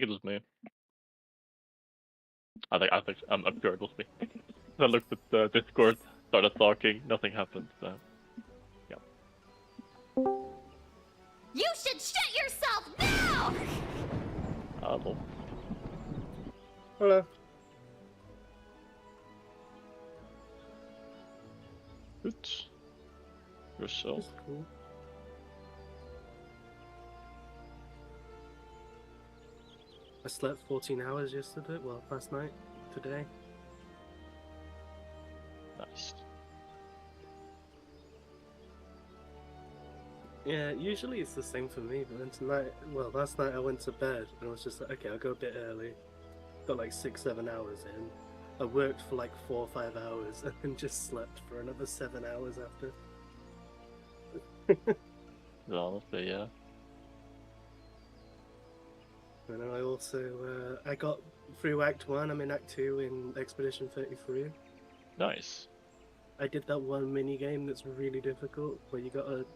it was me. I'm sure it was me. I looked at the Discord, started talking, nothing happened. So, yeah. You should shit yourself now! Hello. Hello. Good. Yourself. That's cool. I slept 14 hours yesterday, well, last night, today. Nice. Yeah, usually it's the same for me, but then tonight, well, last night I went to bed and I was just like, okay, I'll go a bit early. Got like 6-7 hours in. I worked for like 4 or 5 hours and then just slept for another 7 hours after. Honestly, yeah. And I also, I got through Act 1, I'm in Act 2 in Expedition 33. Nice. I did that one mini game that's really difficult, where you gotta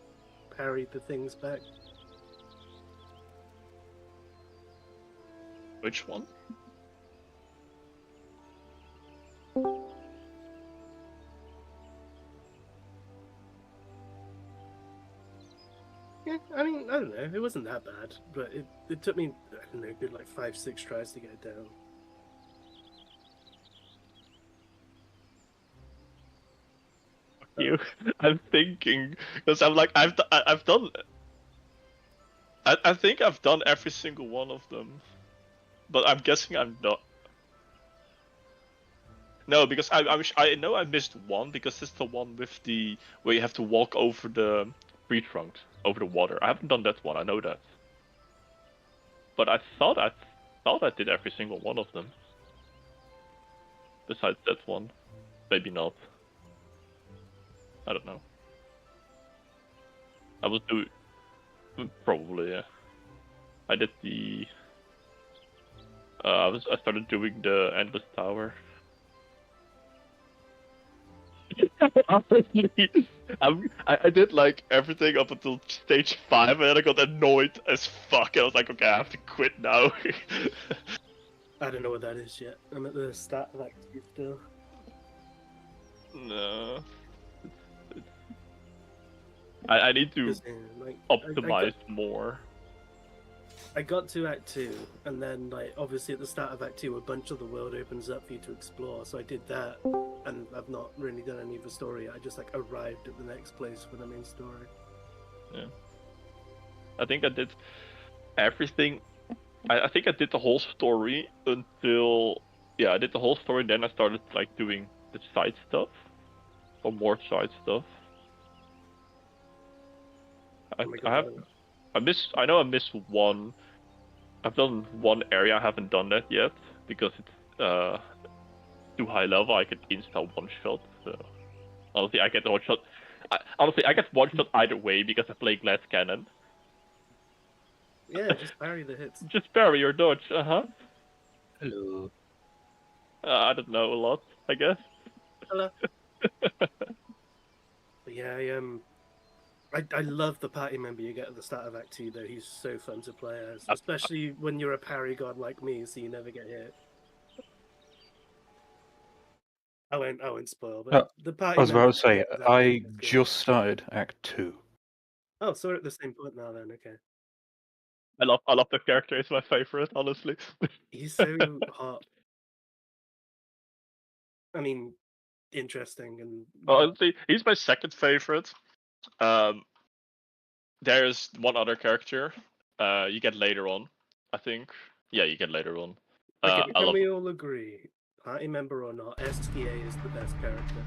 parry the things back. Which one? Yeah, I mean, I don't know, it wasn't that bad, but it took me, I don't know, good like 5-6 tries to get it down. You, I'm thinking because I'm like I've done. I think I've done every single one of them, but I'm guessing I'm not. No, because I know I missed one because it's the one with the where you have to walk over the tree trunks over the water. I haven't done that one. I know that, but I thought I did every single one of them. Besides that one, maybe not. I don't know. I was doing probably yeah. I did the. I started doing the endless tower. Honestly, I did like everything up until stage 5, and then I got annoyed as fuck. I was like, okay, I have to quit now. I don't know what that is yet. I'm at the start of Act 2 still. No. I need to Like, optimize more. I got to Act 2, and then, like, obviously at the start of Act 2, a bunch of the world opens up for you to explore, so I did that, and I've not really done any of the story yet. I just, like, arrived at the next place for the main story. Yeah. I think I did everything. I think I did the whole story until... Yeah, I did the whole story, then I started, like, doing the side stuff. Or more side stuff. I know I missed one. I've done one area, I haven't done that yet because it's too high level. I could insta one shot. So honestly, I get one shot. I get one shot either way because I play glass cannon. Yeah, just parry the hits. Just parry or dodge. Hello. I don't know a lot, I guess. Hello. But yeah, I love the party member you get at the start of Act 2, though. He's so fun to play as, especially when you're a parry god like me, so you never get hit. I won't spoil, but the party. I was about to say, exactly I just started Act 2. Oh, so we're at the same point now then. Okay. I love the character. It's my favorite, honestly. He's so hot. I mean, interesting and. Honestly, he's my second favorite. There's one other character. You get later on, I think. Yeah, you get later on. Okay, can we all agree, party member or not, STA is the best character?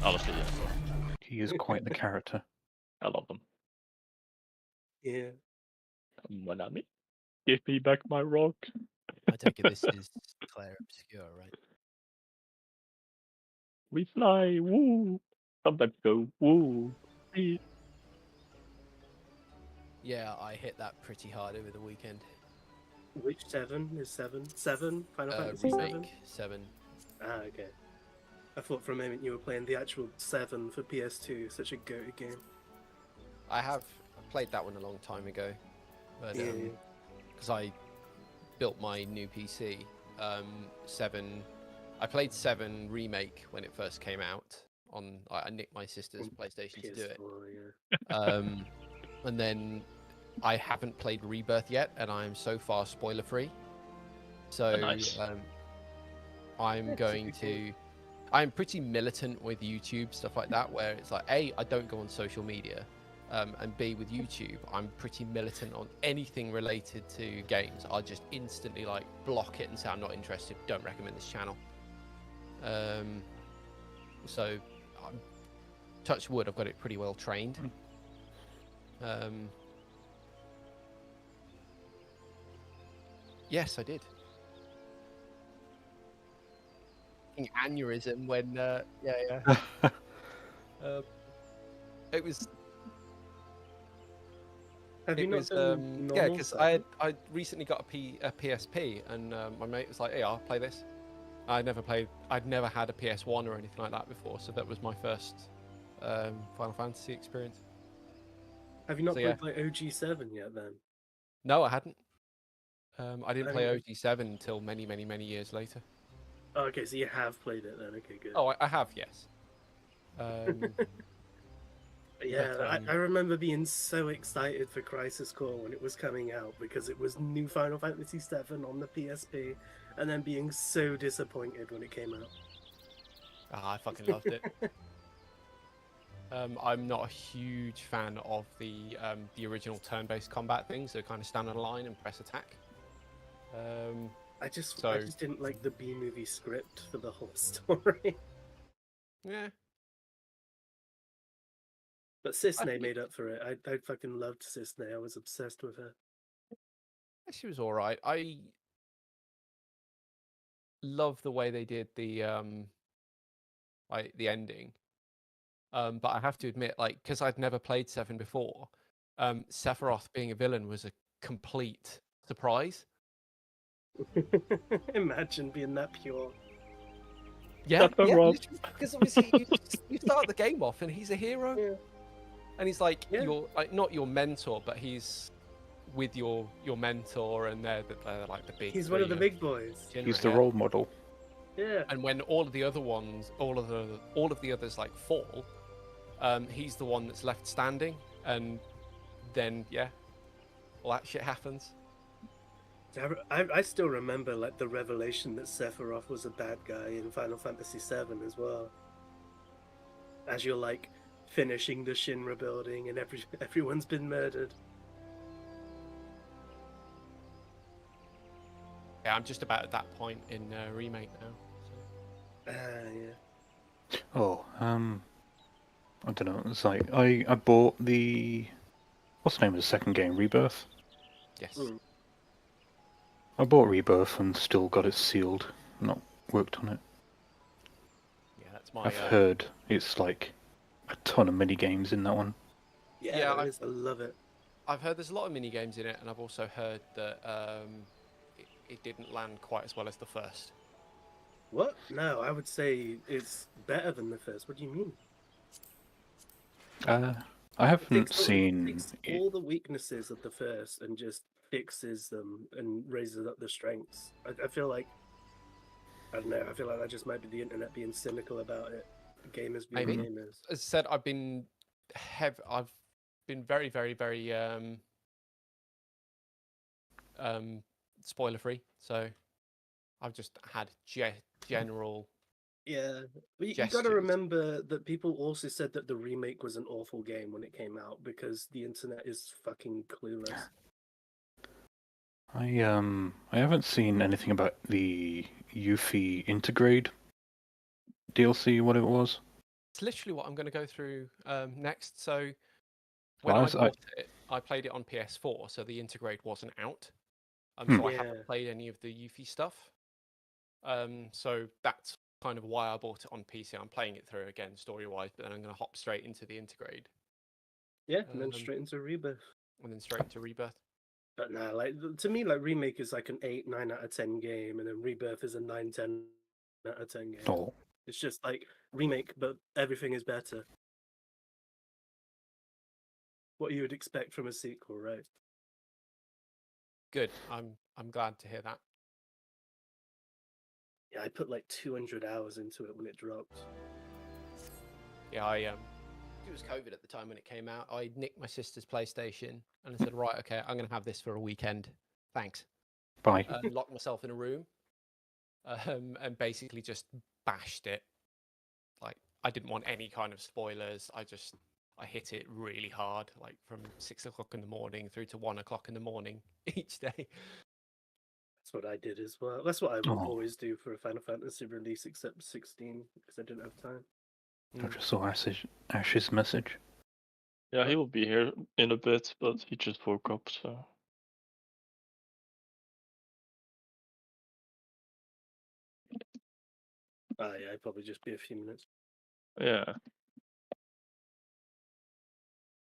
Honestly, yeah. He is quite the character. I love him. Yeah. Manami, give me back my rock. I take it this is Claire Obscure, right? We fly, woo. Sometimes go, woo. Yeah, I hit that pretty hard over the weekend. Which 7 is 7? 7? Final Fantasy 7? 7. Ah, okay. I thought for a moment you were playing the actual 7 for PS2, such a goated game. I played that one a long time ago, but because built my new PC, 7. I played 7 Remake when it first came out. I nicked my sister's PlayStation to do it. Yeah. And then I haven't played Rebirth yet, and I'm so far spoiler free. So Nice. I'm going to. I'm pretty militant with YouTube stuff like that, where it's like A, I don't go on social media, and B, with YouTube, I'm pretty militant on anything related to games. I'll just instantly like block it and say I'm not interested. Don't recommend this channel. So, touch wood, I've got it pretty well trained. Yes, I did. Aneurysm when it was Have you it not was done yeah, normal because stuff? I recently got a PSP, and my mate was like, "Hey, I'll play this." I'd never had a PS1 or anything like that before, so that was my first Final Fantasy experience. Have you not So, played like OG7 yet then? No, I hadn't. I didn't play mean- OG7 until many, many, many years later. Oh, okay, so you have played it then. Okay, good. Oh, I have, yes. Yeah, but, I remember being so excited for Crisis Core when it was coming out because it was new Final Fantasy VII on the PSP, and then being so disappointed when it came out. I fucking loved it. I'm not a huge fan of the original turn-based combat thing, so kind of stand on a line and press attack. I just didn't like the B-movie script for the whole story. Yeah. But Cisne made up for it. I fucking loved Cisne. I was obsessed with her. She was all right. I love the way they did the like the ending. But I have to admit, like, because I'd never played 7 before, Sephiroth being a villain was a complete surprise. Imagine being that pure. Yeah, Sephiroth. because obviously you start the game off and he's a hero, Yeah. and he's like Yeah. your not your mentor, but he's with your mentor, and they're like the big. He's one of the three big boys. Shinra, He's the yeah. role model. Yeah. And when all of the other ones, all of the others like fall, he's the one that's left standing, and then all that shit happens. I still remember like the revelation that Sephiroth was a bad guy in Final Fantasy VII as well. As you're like finishing the Shinra building and everyone's been murdered. Yeah, I'm just about at that point in remake now. So. Yeah. Oh, I don't know. It's like I bought the what's the name of the second game? Rebirth. Yes. I bought Rebirth and still got it sealed. Not worked on it. Yeah, that's my. I've heard it's like a ton of mini games in that one. Yeah, I love it. I've heard there's a lot of mini games in it, and I've also heard that it didn't land quite as well as the first. What? No, I would say it's better than the first. What do you mean? I haven't seen. It takes all the weaknesses of the first and just fixes them and raises up the strengths. I feel like I don't know. I feel like that just might be the internet being cynical about it. Gamers being Maybe. gamers. As I said, I've been very, very, very spoiler free. So I've just had general. Yeah, but you got to gestures. remember that people also said that the remake was an awful game when it came out because the internet is fucking clueless. I haven't seen anything about the Yuffie Intergrade DLC. What it was? It's literally what I'm going to go through next. So Well, when I bought it, I played it on PS4, so the Intergrade wasn't out. So I haven't played any of the Yuffie stuff. So that's kind of why I bought it on PC. I'm playing it through again story-wise, but then I'm going to hop straight into the Intergrade. Yeah, and then straight into Rebirth. And then straight into Rebirth. But no, like to me, like Remake is like an 8, 9 out of 10 game, and then Rebirth is a 9, 10 out of 10 game. Oh. It's just like Remake, but everything is better. What you would expect from a sequel, right? Good. I'm I'm glad to hear that. Yeah, I put like 200 hours into it when it dropped. Yeah, it was COVID at the time when it came out. I nicked my sister's PlayStation and I said, right, okay, I'm going to have this for a weekend. Thanks. Bye. Locked myself in a room and basically just bashed it. Like, I didn't want any kind of spoilers. I hit it really hard, like from 6 o'clock in the morning through to 1 o'clock in the morning each day. That's what I did as well. That's what I would Oh. always do for a Final Fantasy release, except 16, because I didn't have time. I just saw Ash's message. Yeah, he will be here in a bit, but he just woke up, so. Yeah, I'd probably just be a few minutes. Yeah.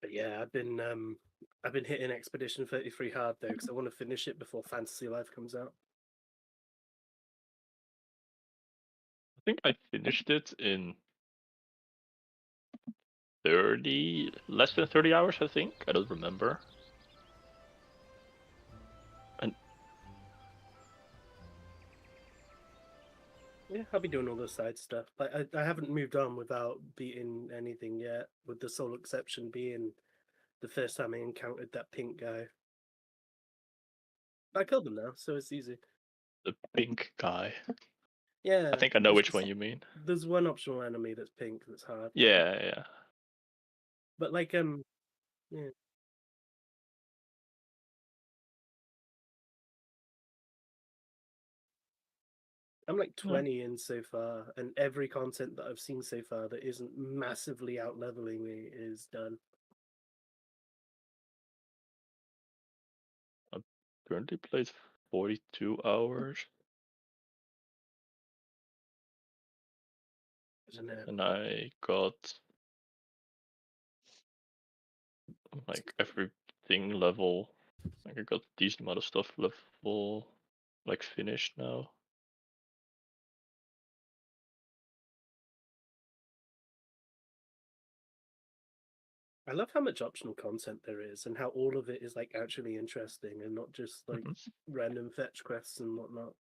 But yeah, I've been hitting Expedition 33 hard though, because I want to finish it before Fantasy Life comes out. I think I finished it in 30, less than 30 hours, I think. I don't remember. And Yeah, I'll be doing all the side stuff. Like I haven't moved on without beating anything yet, with the sole exception being the first time I encountered that pink guy. I killed him now, so it's easy. the pink guy. Yeah, I think I know which one you mean. there's one optional enemy that's pink that's hard. Yeah, yeah. But like yeah. I'm like 20 in so far, and every content that I've seen so far that isn't massively out leveling me is done. I've currently played 42 hours. Isn't it? And I got like everything level. Like I got a decent amount of stuff level, like finished now. I love how much optional content there is and how all of it is like actually interesting and not just like random fetch quests and whatnot.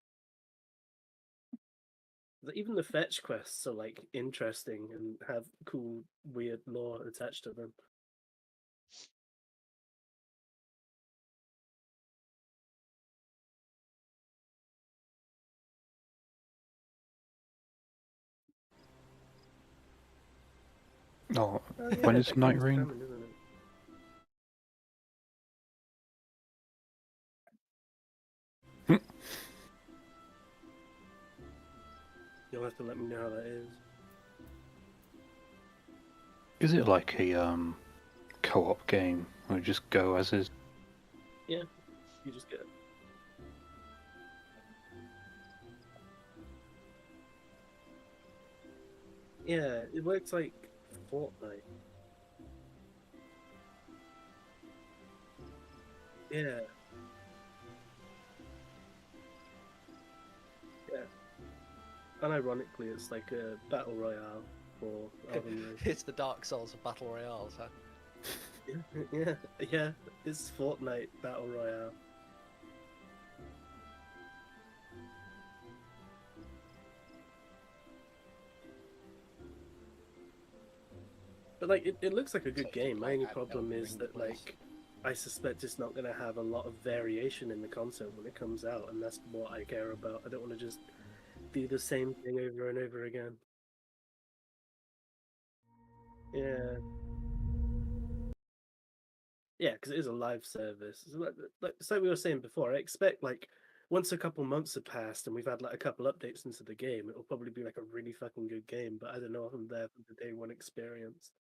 Even the fetch quests are like interesting and have cool, weird lore attached to them. Oh, Oh, yeah, when is that Night game's Rain? coming, isn't it? You'll have to let me know how that is. Is it like a co-op game where you just go as is? Yeah, you just get it. Yeah, it works like Fortnite. Yeah. Yeah. Unironically, it's like a battle royale for Elden Ring. It's the Dark Souls of battle royales, huh? Yeah, it's Fortnite battle royale. But like, it looks like a good game. My only problem is that like, I suspect it's not going to have a lot of variation in the content when it comes out, and that's what I care about. I don't want to just do the same thing over and over again. Yeah. Yeah, because it is a live service. It's like we were saying before, I expect like once a couple months have passed and we've had like a couple updates into the game, it'll probably be like a really fucking good game. But I don't know if I'm there for the day one experience.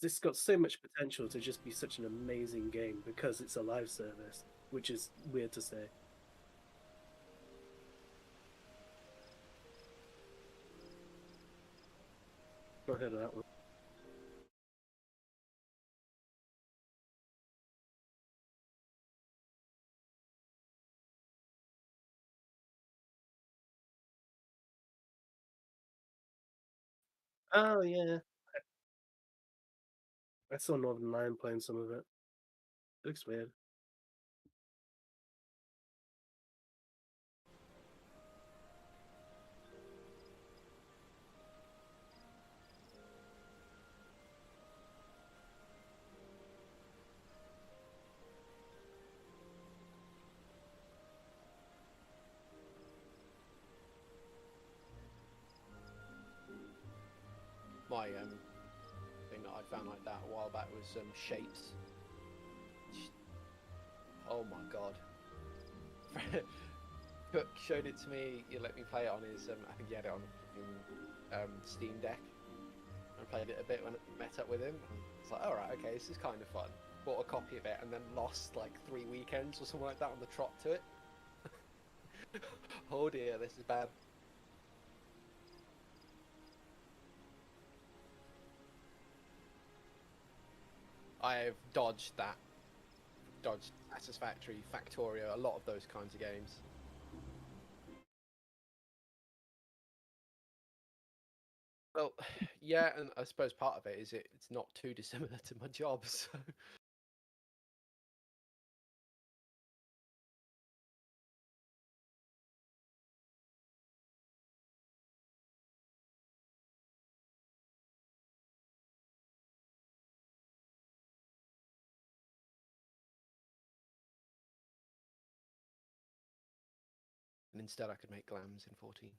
This got so much potential to just be such an amazing game because it's a live service, which is weird to say. Not heard of that one. Oh yeah, I saw Northern Lion playing some of it. Looks weird. my thing that I found like that a while back was shapes. Oh my god. Cook showed it to me. He let me play it on his. I think he had it on Steam Deck. I played it a bit when I met up with him. It's like, all right, okay, this is kind of fun. Bought a copy of it and then lost like 3 weekends or something like that on the trot to it. Oh dear, this is bad. I've dodged that. Dodged Satisfactory, Factorio, a lot of those kinds of games. Well, yeah, and I suppose part of it is it's not too dissimilar to my job, so... And instead I could make glams in 14.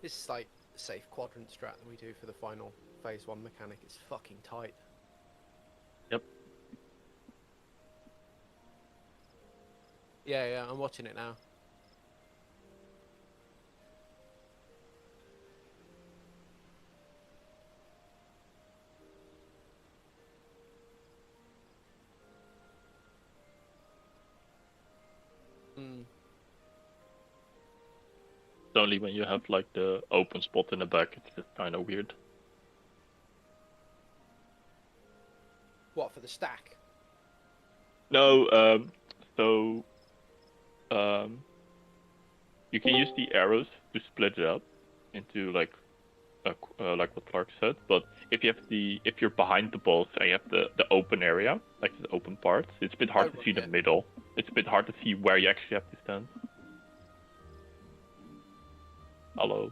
This is like the safe quadrant strat that we do for the final phase 1 mechanic. It's fucking tight. Yep. Yeah, I'm watching it now. Mm. It's only when you have like the open spot in the back, it's just kind of weird. What, for the stack? No, so you can use the arrows to split it up into like what Clark said. But if you're behind the balls and you have the open area, like the open parts, it's a bit hard to see the middle. It's a bit hard to see where you actually have to stand. Hello.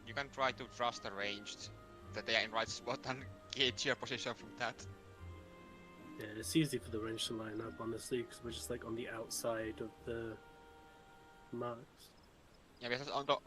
You can try to trust the ranged that they are in right spot and gauge your position from that. Yeah, it's easy for the range to line up, honestly, because we're just like on the outside of the marks. Yeah, because on the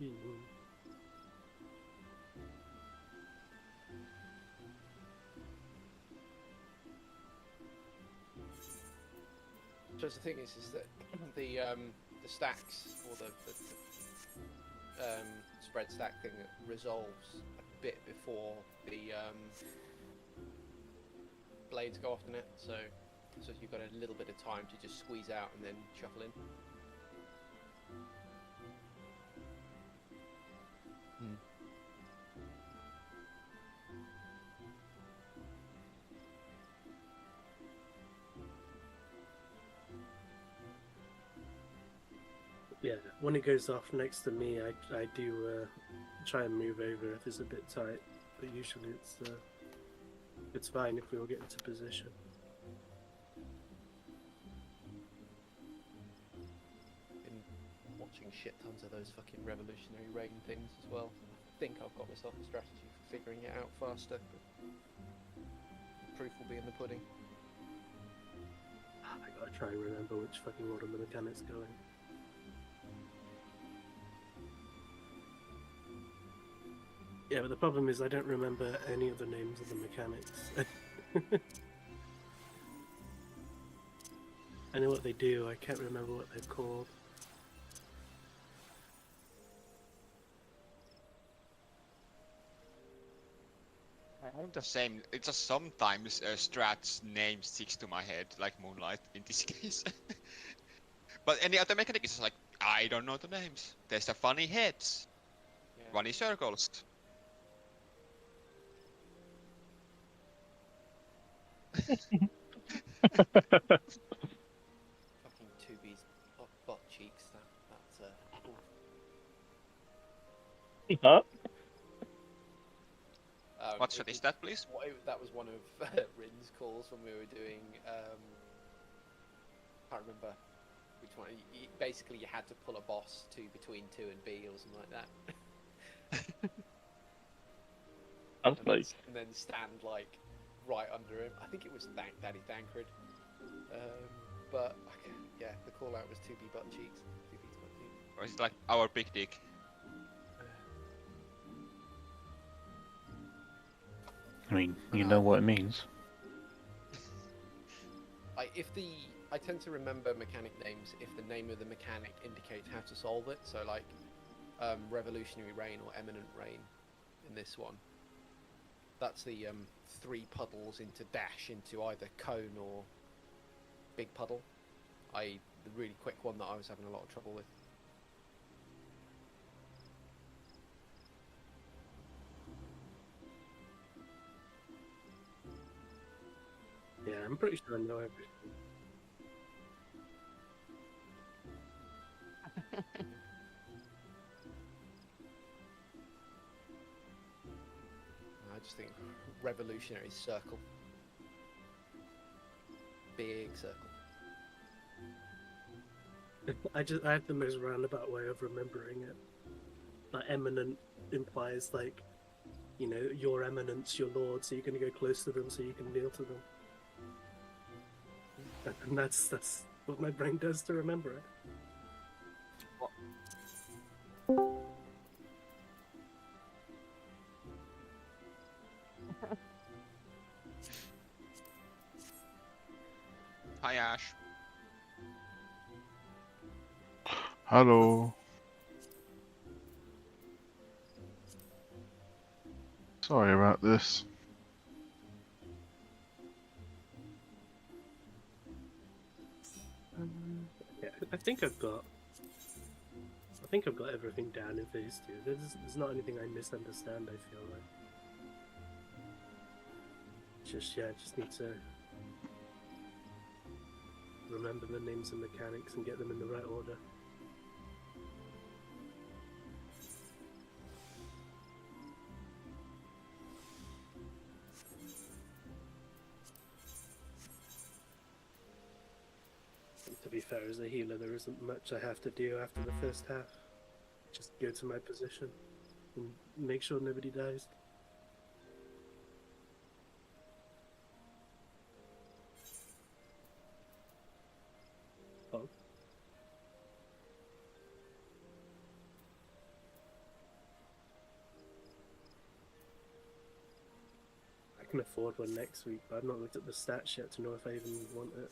Mhm. So the thing is that the stacks or the spread stack thing resolves a bit before the blades go off the net, so you've got a little bit of time to just squeeze out and then shuffle in. Yeah, when it goes off next to me, I do try and move over if it's a bit tight, but usually it's fine if we all get into position. Been watching shit tons of those fucking revolutionary rain things as well. I think I've got myself a strategy for figuring it out faster, but the proof will be in the pudding. I gotta try and remember which fucking order the mechanic's going. Yeah, but the problem is I don't remember any of the names of the mechanics. I know what they do, I can't remember what they're called. I'm the same. It's just sometimes Strat's name sticks to my head, like Moonlight in this case. But any other mechanic is like, I don't know the names. There's the funny heads, Yeah. funny circles. Fucking Tubi's butt cheeks. That's Huh? What shot is that, please? That was one of Rin's calls when we were doing. Can't remember which one. Basically, you had to pull a boss between 2 and B or something like that. And then stand like right under him. I think it was Daddy Thancred. But yeah, the call out was 2B butt cheeks. 2B's butt cheeks. Or is it like our big dick? I mean, you know what it means. I tend to remember mechanic names if the name of the mechanic indicates how to solve it. So like Revolutionary Rain or Eminent Rain in this one. That's the 3 puddles into dash into either cone or big puddle. The really quick one that I was having a lot of trouble with. Yeah, I'm pretty sure I know everything. I just think revolutionary circle. Big circle. I have the most roundabout way of remembering it. Like eminent implies like, you know, your eminence, your lord, so you're gonna go close to them so you can kneel to them. And that's what my brain does to remember it. Hi, Ash. Hello. Sorry about this. Yeah, I think I've got everything down in phase 2. There's not anything I misunderstand, I feel like. I just need to remember the names and mechanics and get them in the right order. To be fair, as a healer, there isn't much I have to do after the first half. Just go to my position and make sure nobody dies. Oh. I can afford one next week, but I've not looked at the stats yet to know if I even want it.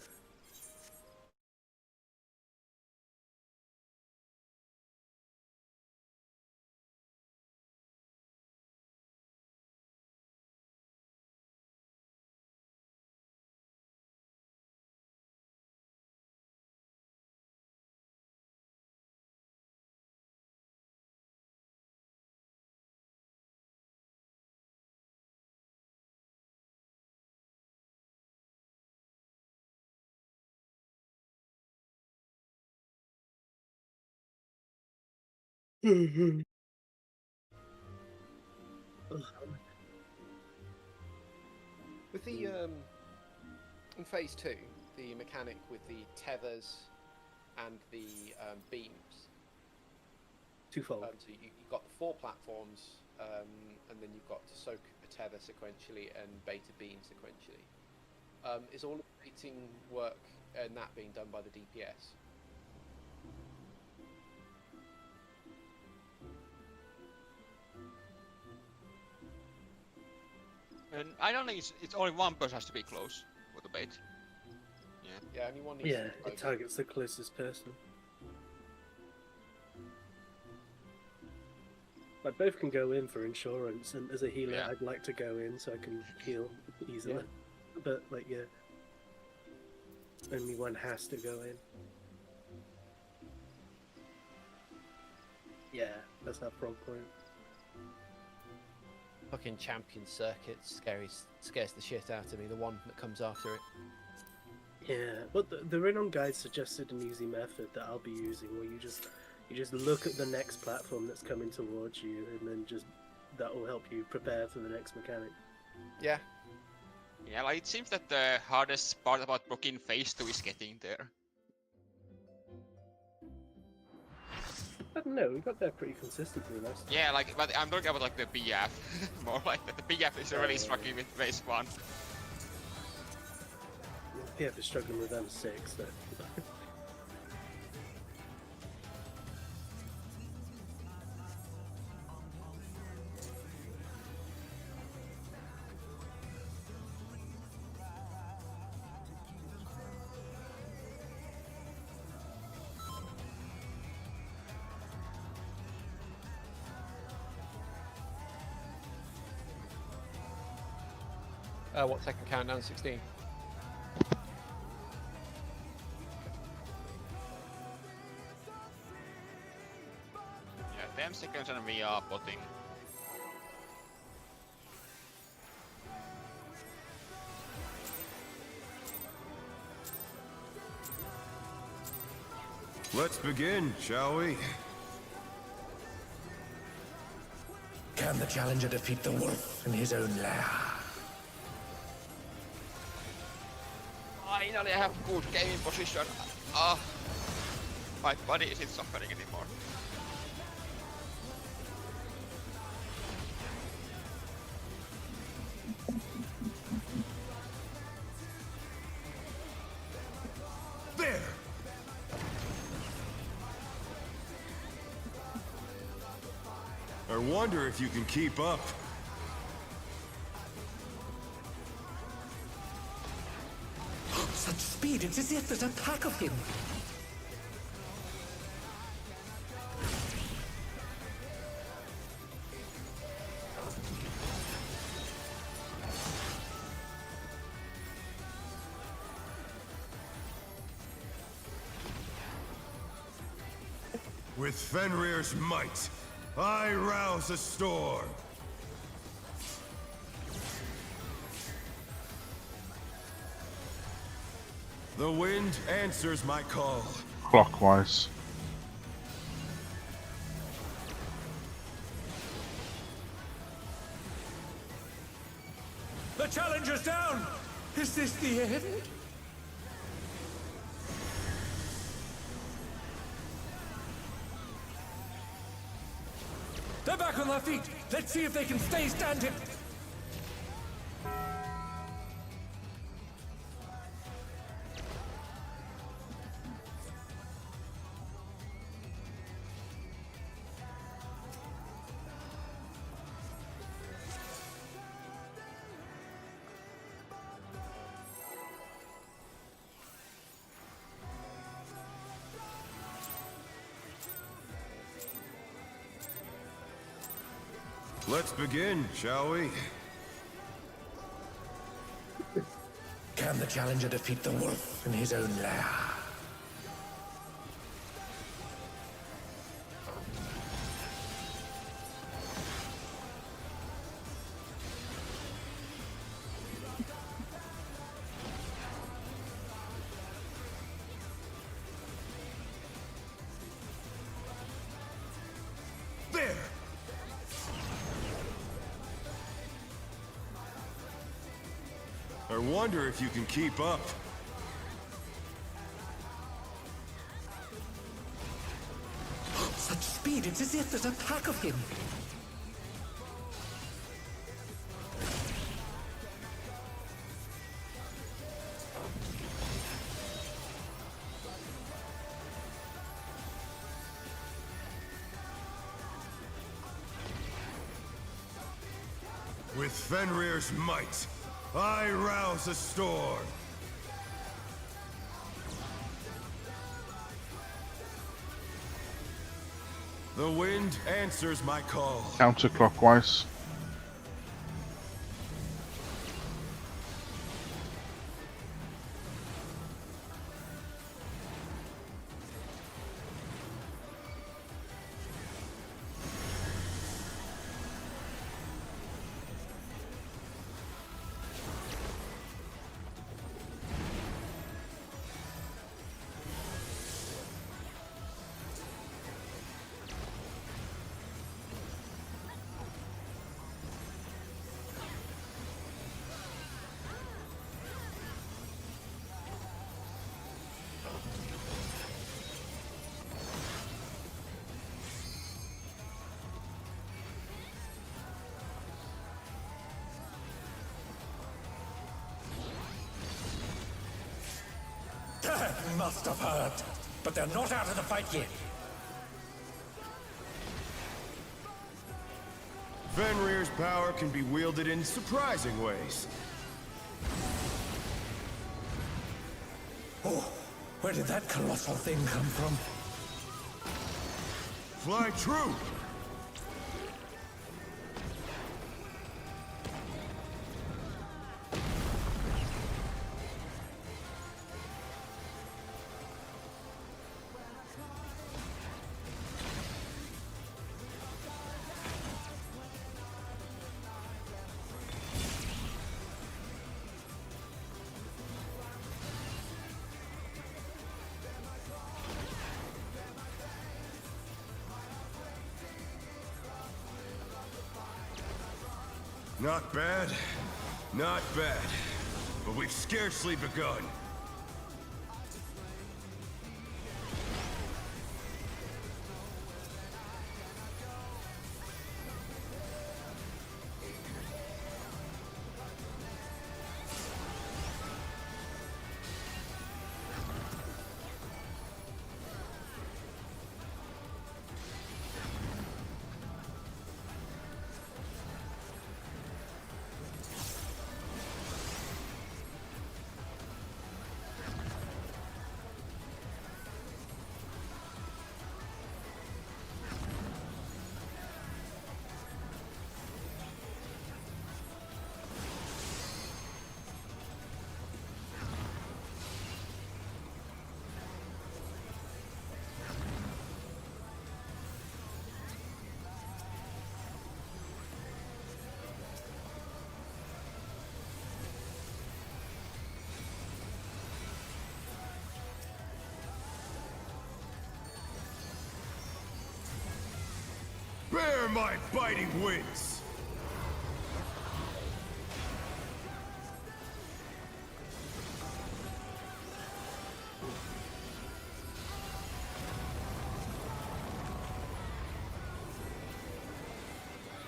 With the in phase 2, the mechanic with the tethers and the beams. Twofold. So you've got the 4 platforms, and then you've got to soak a tether sequentially and beta beam sequentially. Is all of the baiting work and that being done by the DPS? And I don't think it's only one person has to be close with the bait. Yeah. Yeah, only one needs Yeah, to be it targets the closest person. Like both can go in for insurance, and as a healer, Yeah. I'd like to go in so I can heal easily. Yeah. But like, yeah, only one has to go in. Yeah, that's that prog point. Fucking champion circuits scares the shit out of me. The one that comes after it. Yeah, but the Renon guide suggested an easy method that I'll be using, where you just look at the next platform that's coming towards you, and then that will help you prepare for the next mechanic. Yeah. Yeah, like it seems that the hardest part about booking phase 2 is getting there. I don't know, we got there pretty consistently last time. Yeah, like, but I'm talking about like the BF. More like that. The BF is really struggling with phase 1. PF is struggling with M6, though. What second countdown? 16. Yeah, 10 seconds and we are botting. Let's begin, shall we? Can the challenger defeat the wolf in his own lair? Finally I have good gaming position. Ah. My body isn't suffering anymore. There! I wonder if you can keep up. Such speed, it's as if there's a pack of him. With Fenrir's might, I rouse a storm. The wind answers my call. Clockwise. The challenger's down! Is this the end? They're back on their feet! Let's see if they can stay standing! Let's begin, shall we? Can the challenger defeat the wolf in his own lair? There! I wonder if you can keep up. Such speed, it's as if there's a pack of him. With Fenrir's might, I rouse a storm. The wind answers my call. Counterclockwise. That must have hurt. But they're not out of the fight yet. Fenrir's power can be wielded in surprising ways. Oh, where did that colossal thing come from? Fly true! Not bad, not bad. But we've scarcely begun. Bear my biting wings!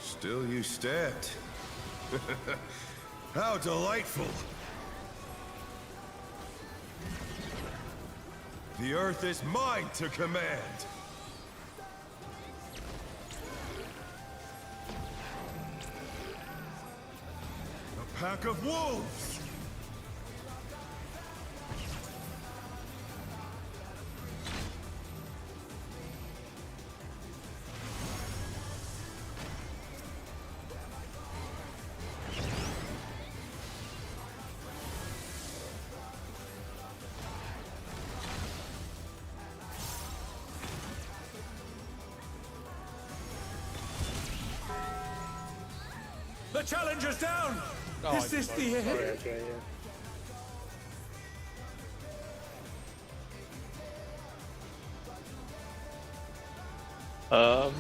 Still you stabbed. How delightful! The Earth is mine to command! A pack of wolves! The challenger's down! Oh, Is this the end? Sorry, okay, yeah.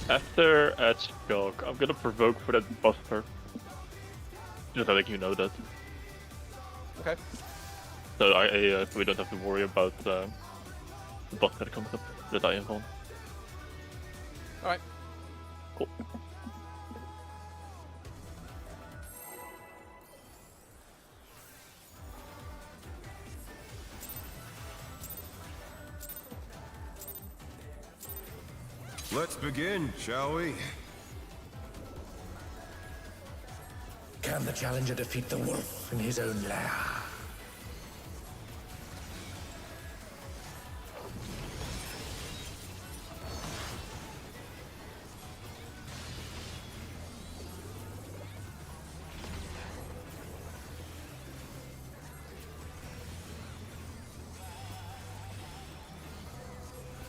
After Edge Shock, I'm gonna provoke for that buster. Just letting you know that. Okay. So we don't have to worry about the buster that comes up that I involve. Alright. Cool. Let's begin, shall we? Can the challenger defeat the wolf in his own lair?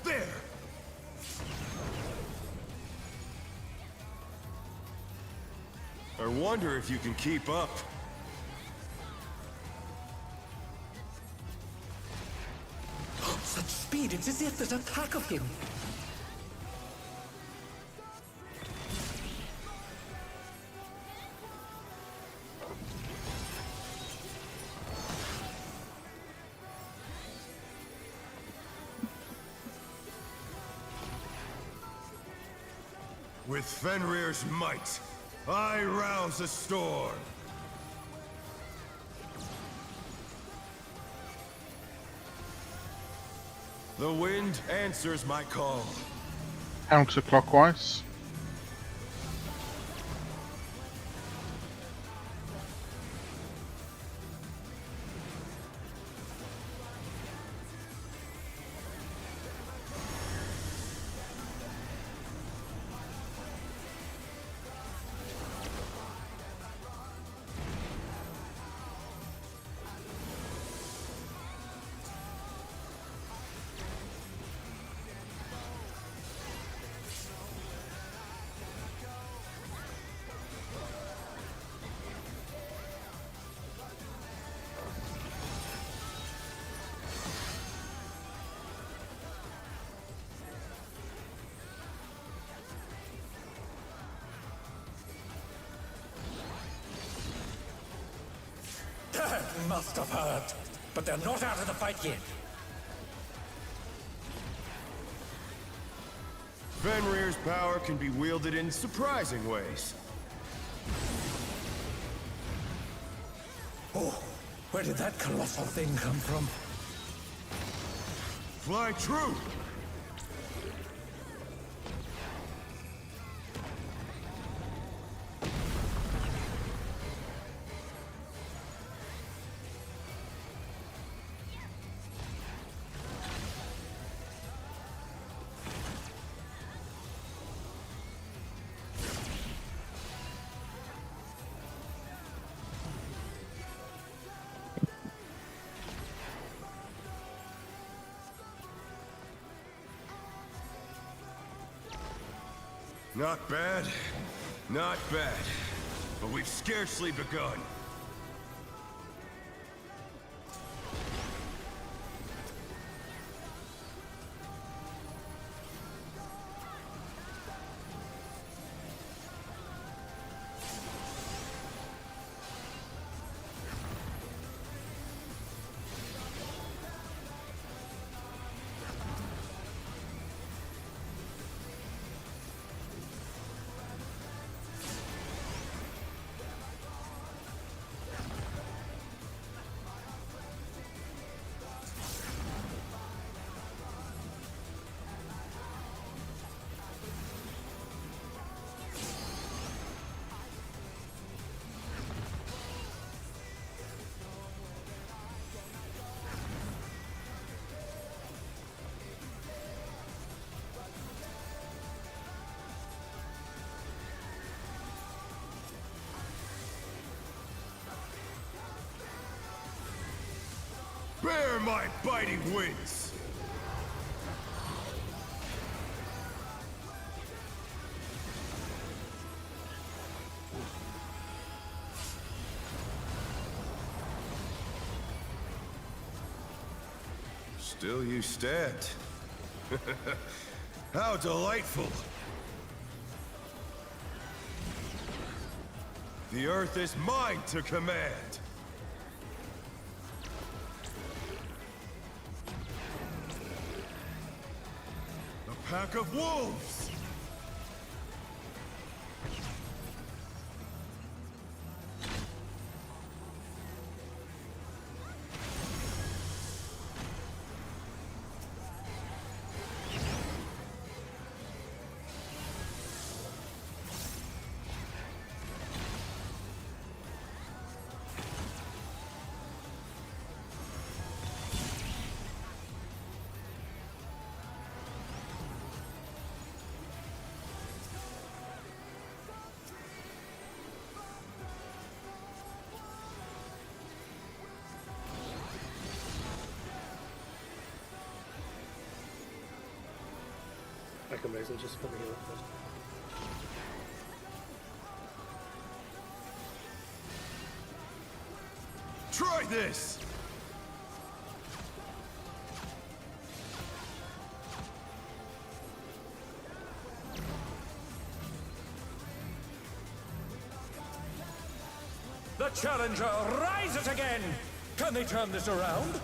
There! I wonder if you can keep up. Such speed, it's as if there's a pack of him. With Fenrir's might, I rouse a storm. The wind answers my call. Counterclockwise. That must have hurt. But they're not out of the fight yet. Fenrir's power can be wielded in surprising ways. Oh, where did that colossal thing come from? Fly true! Not bad. Not bad. But we've scarcely begun. my biting winds! Still you stand. How delightful! The Earth is mine to command! A pack of wolves! I can raise it just for the heal first. Try this! The challenger rises again! Can they turn this around?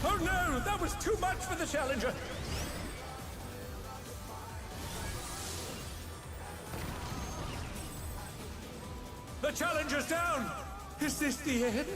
Oh no! That was too much for the challenger! The challenger's down! Is this the end?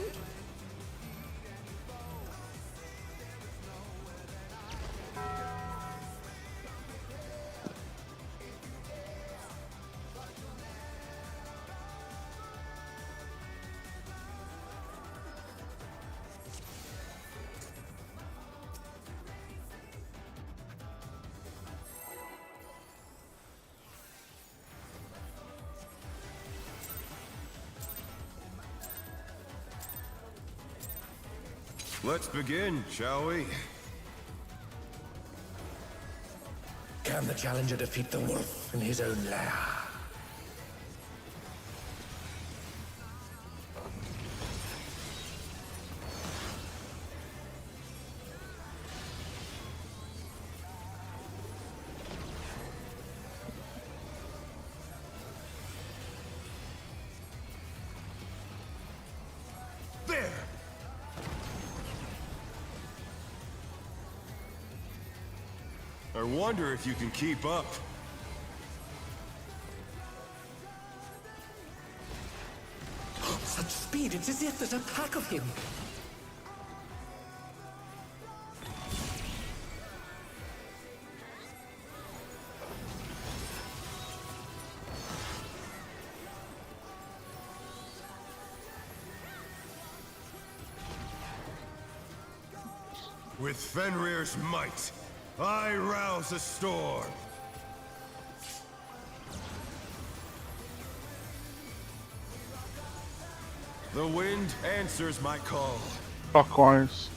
Let's begin, shall we? Can the challenger defeat the wolf in his own lair? There! I wonder if you can keep up. Such speed, it's as if there's a pack of him. With Fenrir's might, I rouse a storm. The wind answers my call. Clockwise.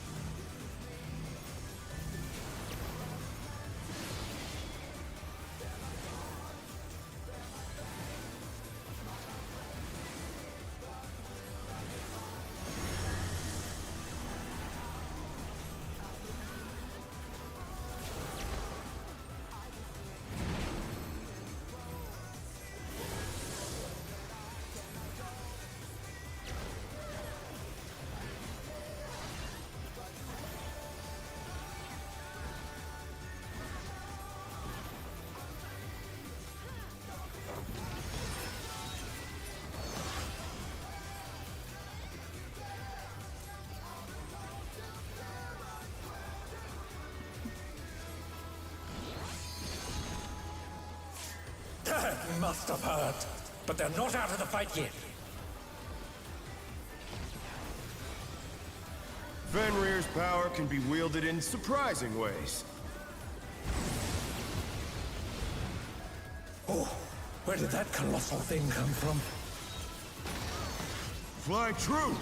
That must have hurt. But they're not out of the fight yet. Fenrir's power can be wielded in surprising ways. Oh, where did that colossal thing come from? Fly true!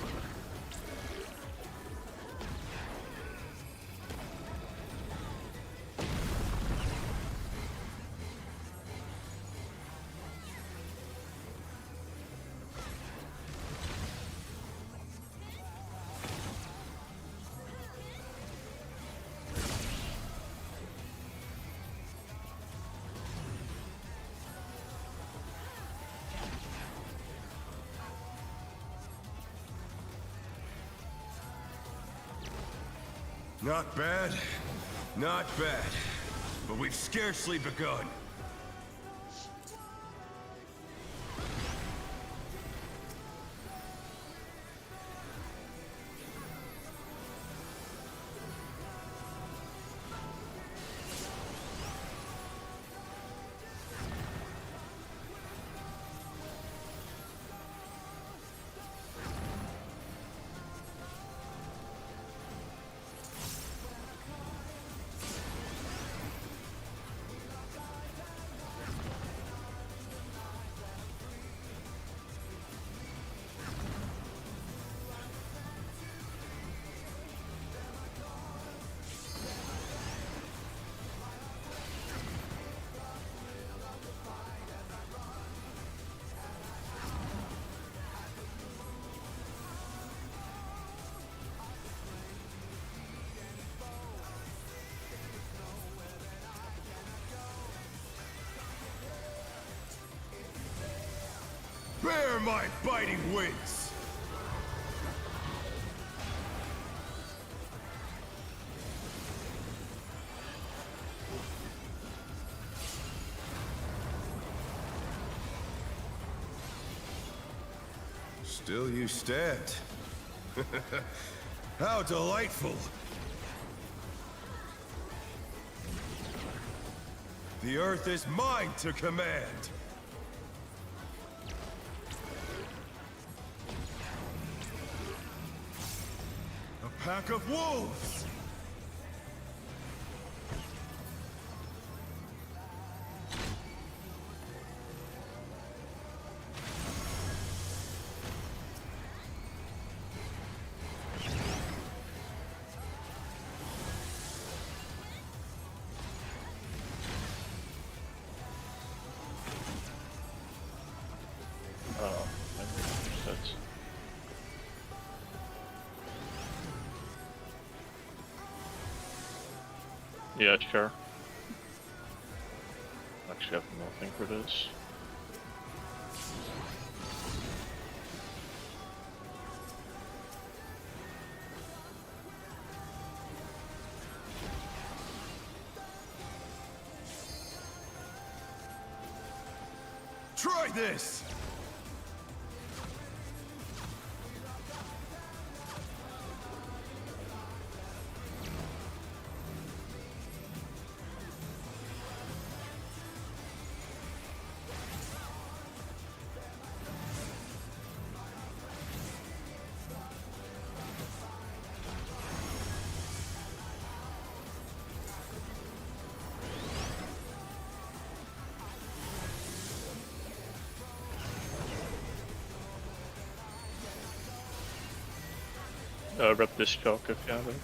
Not bad, not bad. But we've scarcely begun. Bear my biting wings! Still you stand. How delightful! The Earth is mine to command! A pack of wolves! Yeah, sure. Actually, I have nothing for this. Try this! Rep this chalk if you have it.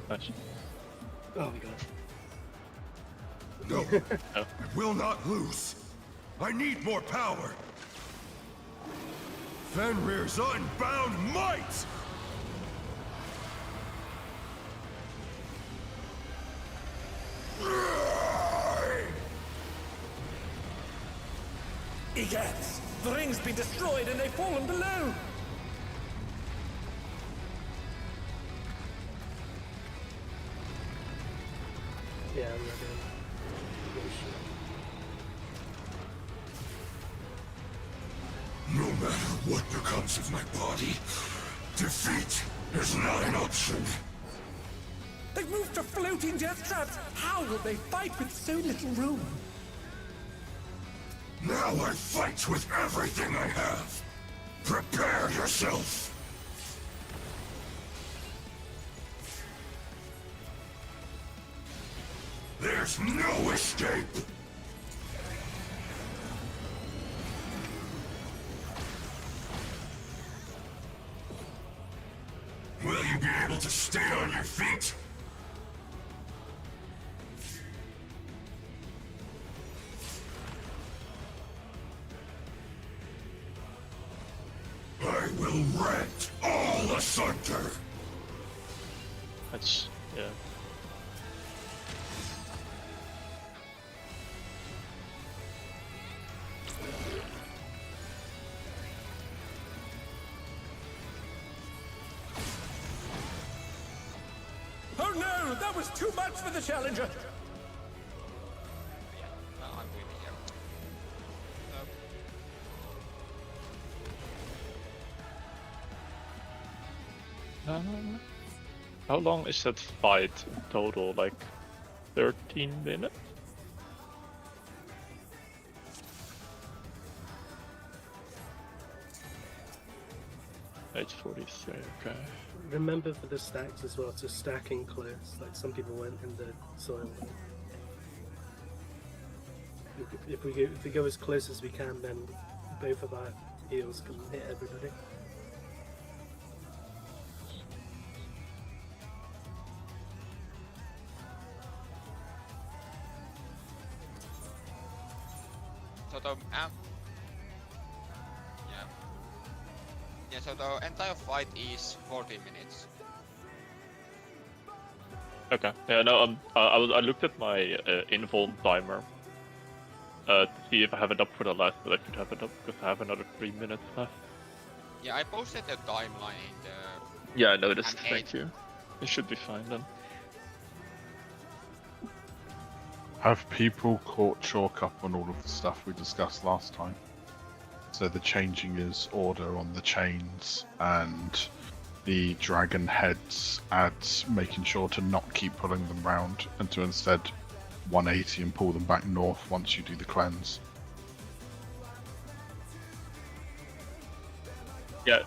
Nice. Oh my god. No, No. I will not lose. I need more power. Fenrir's unbound might! Egads! The ring's been destroyed and they've fallen below! Yeah, I'm ready. Oh, No matter what becomes of my body, defeat is not an option. They've moved to floating death traps. How will they fight with so little room? Now I fight with everything I have. Prepare yourself. There's no escape. Will you be able to stay on your feet? I will rent all asunder. That's yeah. Oh no, that was too much for the challenger. I'm with you. How long is that fight in total? Like 13 minutes? It's 43, okay. Remember for the stacks as well to stack in close. Like some people went in the soil. If we go as close as we can, then both of our heals can hit everybody. So the so the entire fight is 40 minutes. Okay. Yeah, no. I looked at my invuln timer to see if I have it up for the last, but I should have it up because I have another 3 minutes left. Yeah, I posted the timeline in the. Yeah, I noticed. And Thank you. It should be fine then. Have people caught chalk up on all of the stuff we discussed last time? So the changing is order on the chains and the dragon heads adds making sure to not keep pulling them round and to instead 180 and pull them back north once you do the cleanse. Yeah.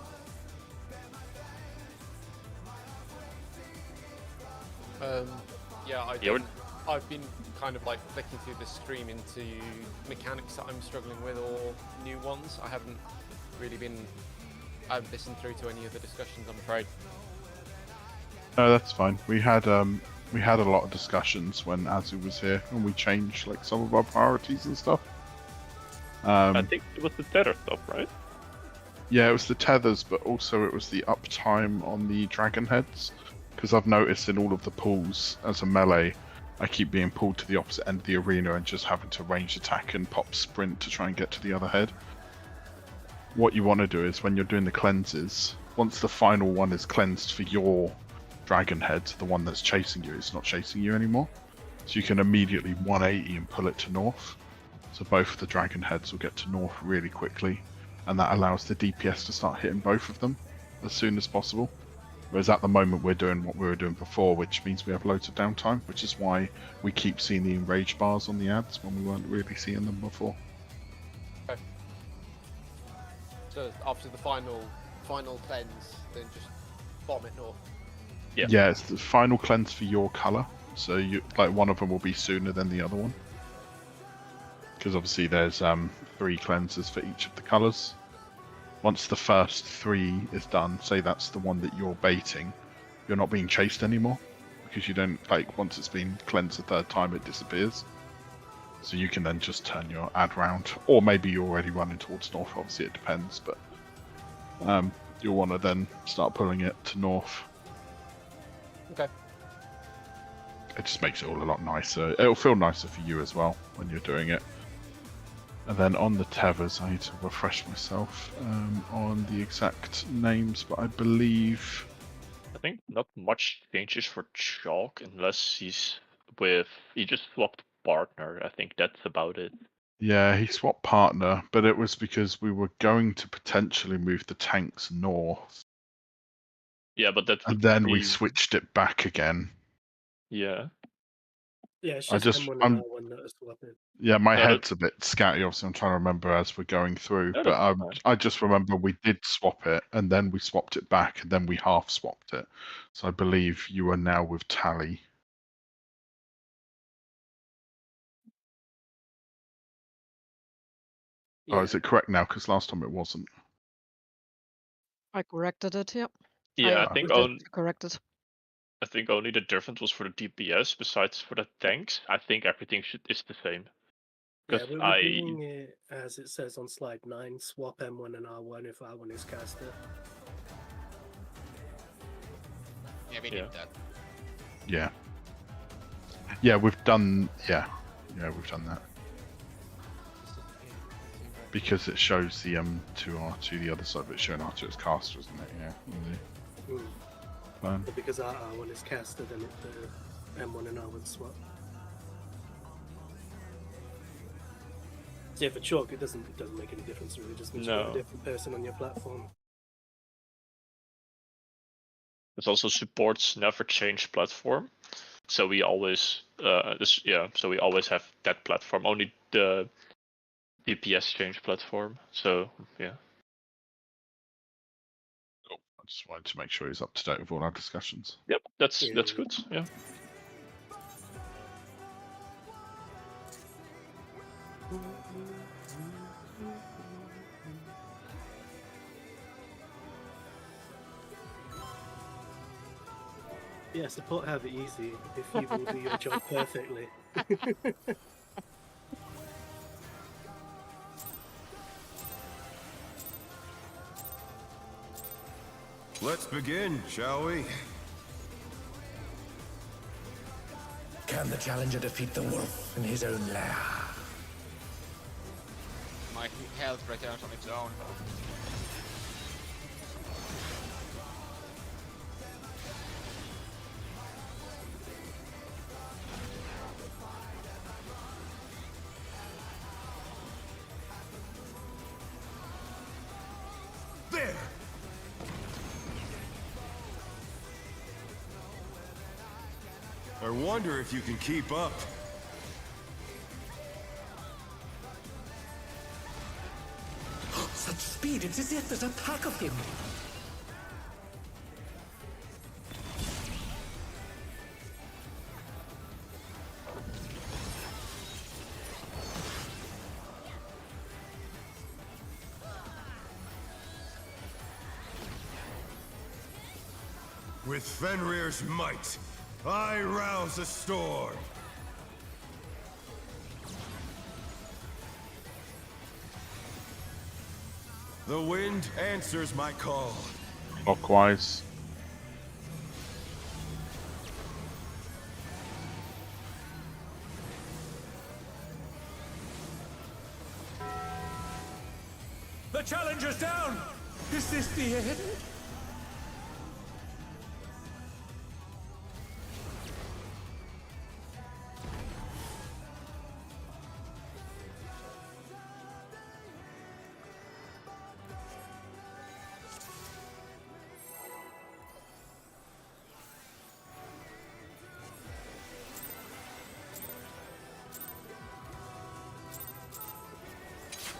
Yeah, Yeah, I've been kind of like flicking through the stream into mechanics that I'm struggling with or new ones. I haven't listened through to any of the discussions, I'm afraid. No, that's fine. We had a lot of discussions when Azu was here, and we changed like some of our priorities and stuff. I think it was the tether stuff, right? Yeah, it was the tethers, but also it was the uptime on the dragon heads. Because I've noticed in all of the pulls as a melee, I keep being pulled to the opposite end of the arena and just having to range attack and pop sprint to try and get to the other head. What you want to do is when you're doing the cleanses, once the final one is cleansed for your dragon head, the one that's chasing you is not chasing you anymore. So you can immediately 180 and pull it to north. So both of the dragon heads will get to north really quickly, and that allows the DPS to start hitting both of them as soon as possible. Whereas at the moment we're doing what we were doing before, which means we have loads of downtime, which is why we keep seeing the enrage bars on the ads when we weren't really seeing them before. Okay. So after the final cleanse, then just bomb it north. Yeah, it's the final cleanse for your colour. So you like one of them will be sooner than the other one. Because obviously there's 3 cleanses for each of the colours. Once the first 3 is done, say that's the one that you're baiting, you're not being chased anymore. Because you don't, like, once it's been cleansed a 3rd time, it disappears. So you can then just turn your ad round. Or maybe you're already running towards north, obviously it depends. But you'll want to then start pulling it to north. Okay. It just makes it all a lot nicer. It'll feel nicer for you as well when you're doing it. And then on the tethers, I need to refresh myself on the exact names, but I believe... I think not much changes for Chalk unless he just swapped partner. I think that's about it. Yeah, he swapped partner, but it was because we were going to potentially move the tanks north, Yeah, but that and would then we be switched it back again. yeah. Yeah, it's I just just, M1 and I'm, R1 that are swapping. yeah, my No, that, head's a bit scatty. Obviously, I'm trying to remember as we're going through, no, but that's fine. I just remember we did swap it, and then we swapped it back, and then we half swapped it. So I believe you are now with Tally. Yeah. Oh, is it correct now? Because last time it wasn't. I corrected it, yeah. Yeah, I I think did correct it. I think only the difference was for the DPS. Besides for the tanks, I think everything is the same. Yeah, Because we're doing it as it says on slide 9, swap M1 and R1 if R1 is caster. Yeah, we did that. Yeah. Yeah, we've done. Yeah, we've done that because it shows the to R2 the other side, but it's showing R2 as caster, isn't it? Yeah. Mm. Fine. But because our R1 is caster, then the M1 and R1 swap. So yeah, for chalk, it doesn't make any difference really. It just means you're a different person on your platform. it also supports never change platform, so we always so we always have that platform. Only the DPS change platform. So yeah. Cool. I just wanted to make sure he's up to date with all our discussions. Yep, that's good. Yeah. Yeah, support have it easy if you will do your job perfectly. Let's begin, shall we? Can the challenger defeat the wolf in his own lair? My health returns on its own. There! I wonder if you can keep up. Such speed, it's as if there's a pack of him. With Fenrir's might, I rouse a storm. The wind answers my call. Clockwise. The challenger's down! Is this the end?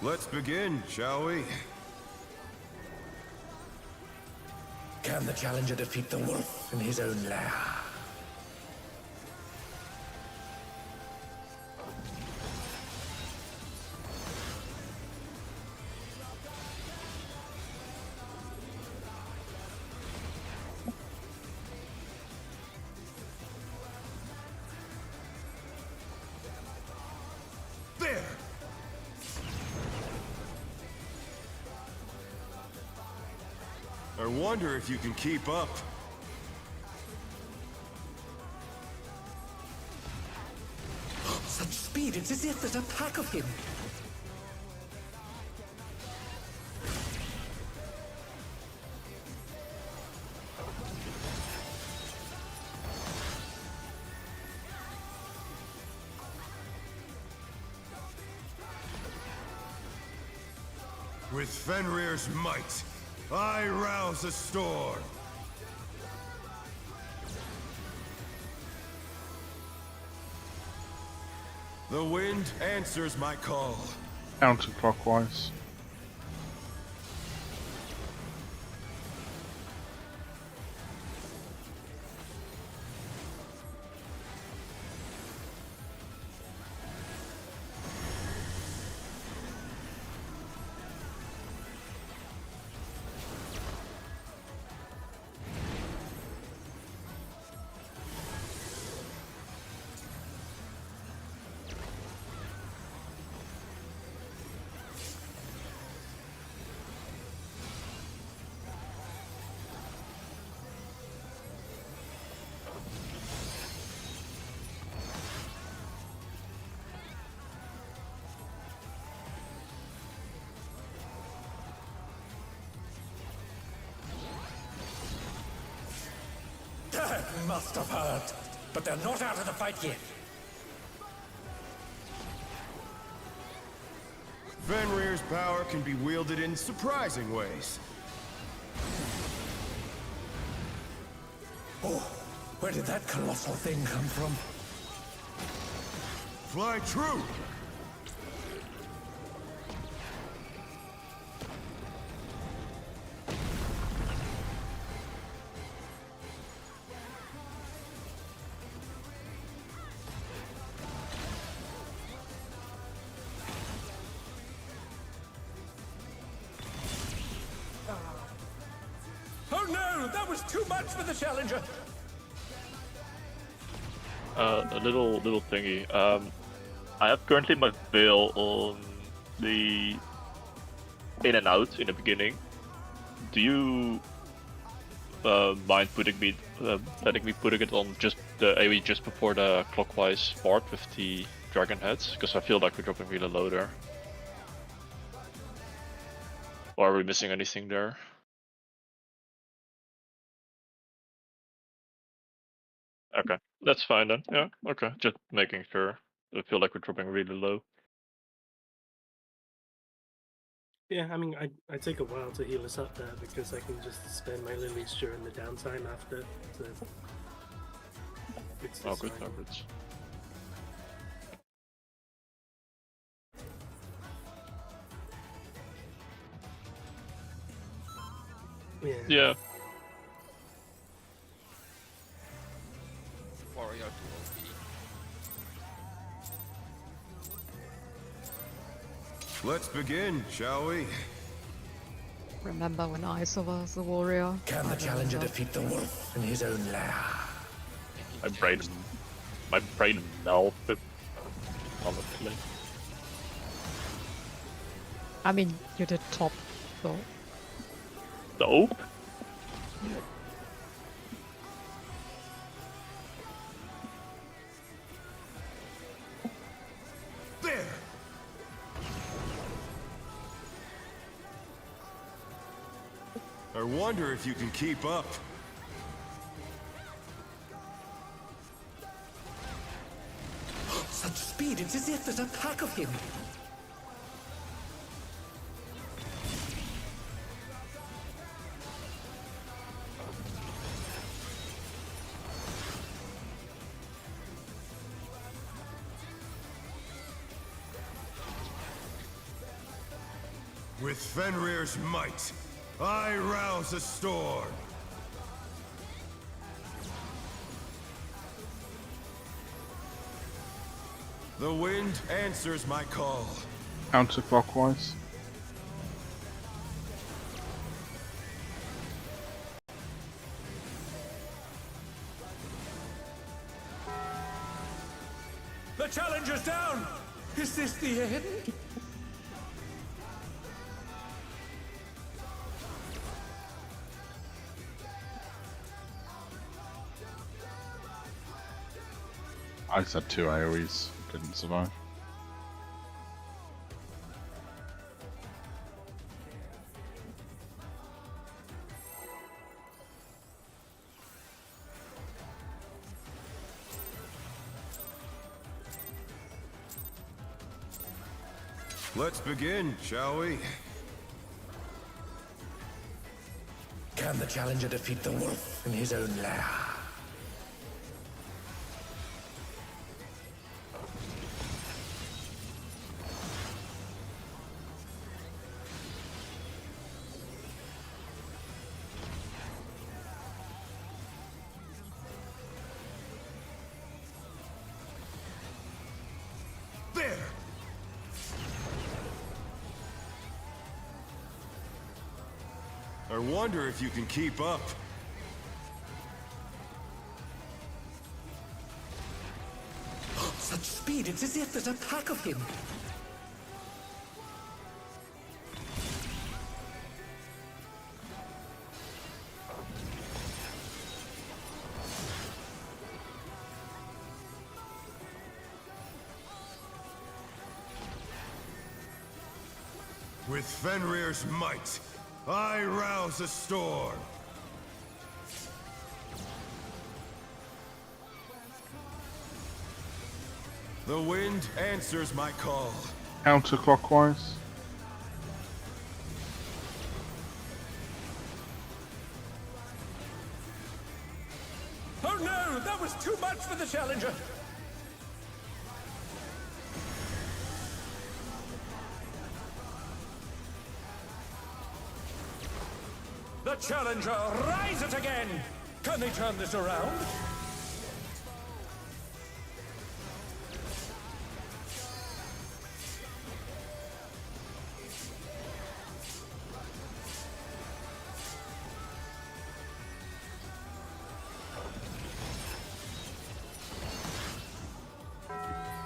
Let's begin, shall we? Can the challenger defeat the wolf in his own lair? There! I wonder if you can keep up. Such speed, it's as if there's a pack of him. With Fenrir's might, I rouse a storm. The wind answers my call. Counterclockwise. That must have hurt. But they're not out of the fight yet. Fenrir's power can be wielded in surprising ways. Oh, where did that colossal thing come from? Fly true! Oh no, that was too much for the challenger. A little thingy. I have currently my veil on the in and out in the beginning. Do you mind putting me letting me putting it on just the AoE just before the clockwise part with the dragon heads? Because I feel like we're dropping really low there. Or are we missing anything there? Okay, that's fine then. Yeah, okay, just making sure. I feel like we're dropping really low. Yeah, I mean, I take a while to heal us up there because I can just spend my lilies during the downtime after. So it's Oh, good, fine. oh, good. Yeah. Warrior to OP. Let's begin, shall we? Remember when Isa was a warrior? Can the challenger defeat the wolf in his own lair? My brain melted. Honestly. I mean, you did top, though. Dope? There! I wonder if you can keep up. Such speed, it's as if there's a pack of him. With Fenrir's might, I rouse a storm. The wind answers my call. Counterclockwise. The challenger's down! Is this the end? I just had 2 AoEs, didn't survive. Let's begin, shall we? Can the challenger defeat the wolf in his own lair? There! I wonder if you can keep up. Such speed, it's as if there's a pack of him. With Fenrir's might, I rouse a storm. The wind answers my call. Counterclockwise. Oh no, that was too much for the challenger. The challenger rises again! Can they turn this around?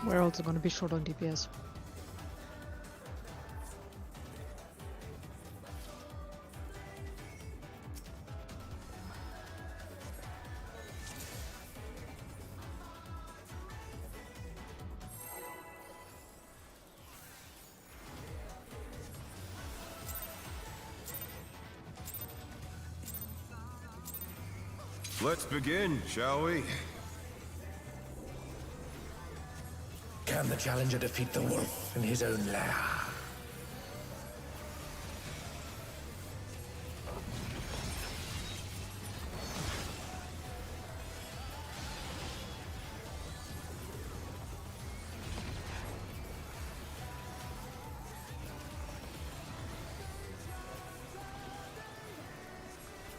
We're also gonna be short on DPS. Let's begin, shall we? Can the challenger defeat the wolf in his own lair?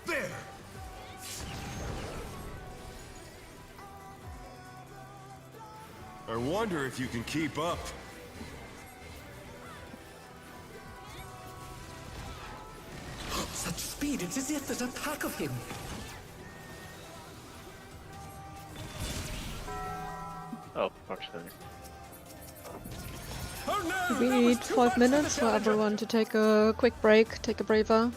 There! I wonder if you can keep up. Such speed, it's as if there's a pack of him. Oh, fuck's sake. Oh no! We need 5 minutes for everyone to take a quick break, take a breather.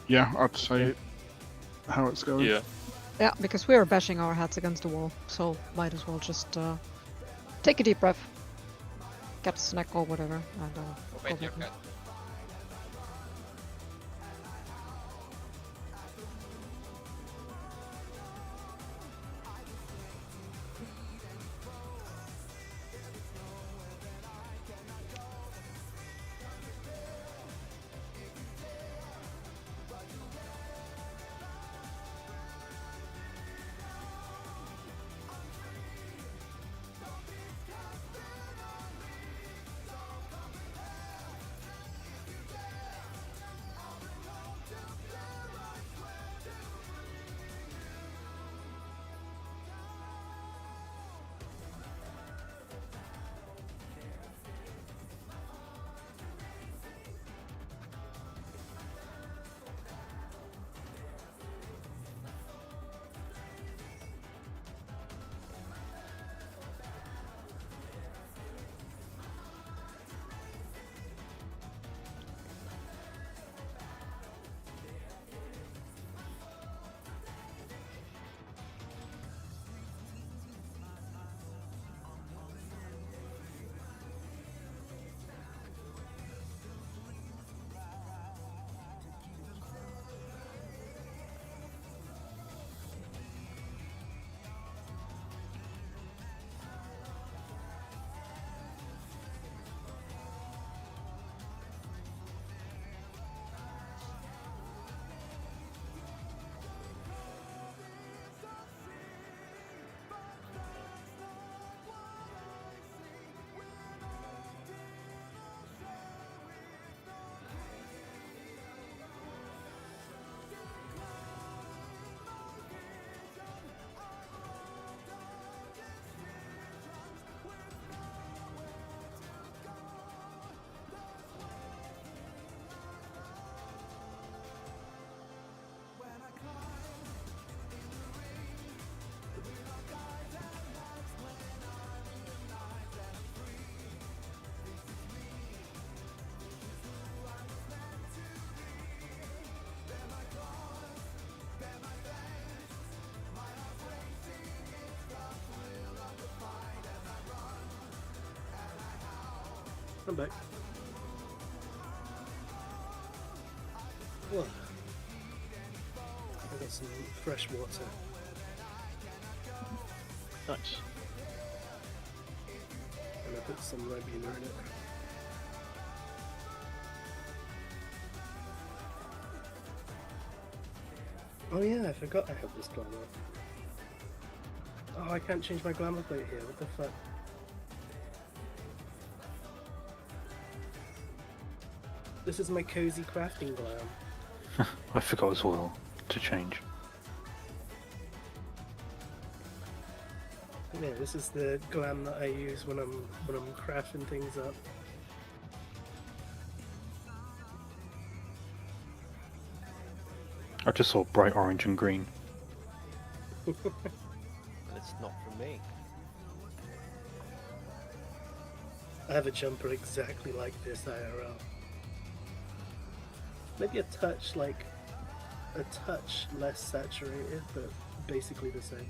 Yeah, I'd say how it's going. Yeah. Yeah, because we are bashing our heads against the wall, so might as well just take a deep breath, get a snack or whatever, and go Wait, you're back in. good. I'm back. Whoa. I got some fresh water. Nice. And I put some Ribena in it. Oh yeah, I forgot I have this glamour. Oh, I can't change my glamour plate here, what the fuck? This is my cozy crafting glam. I forgot as well to change. Yeah, this is the glam that I use when I'm crafting things up. I just saw bright orange and green. And it's not from me. I have a jumper exactly like this IRL. Maybe a touch less saturated, but basically the same.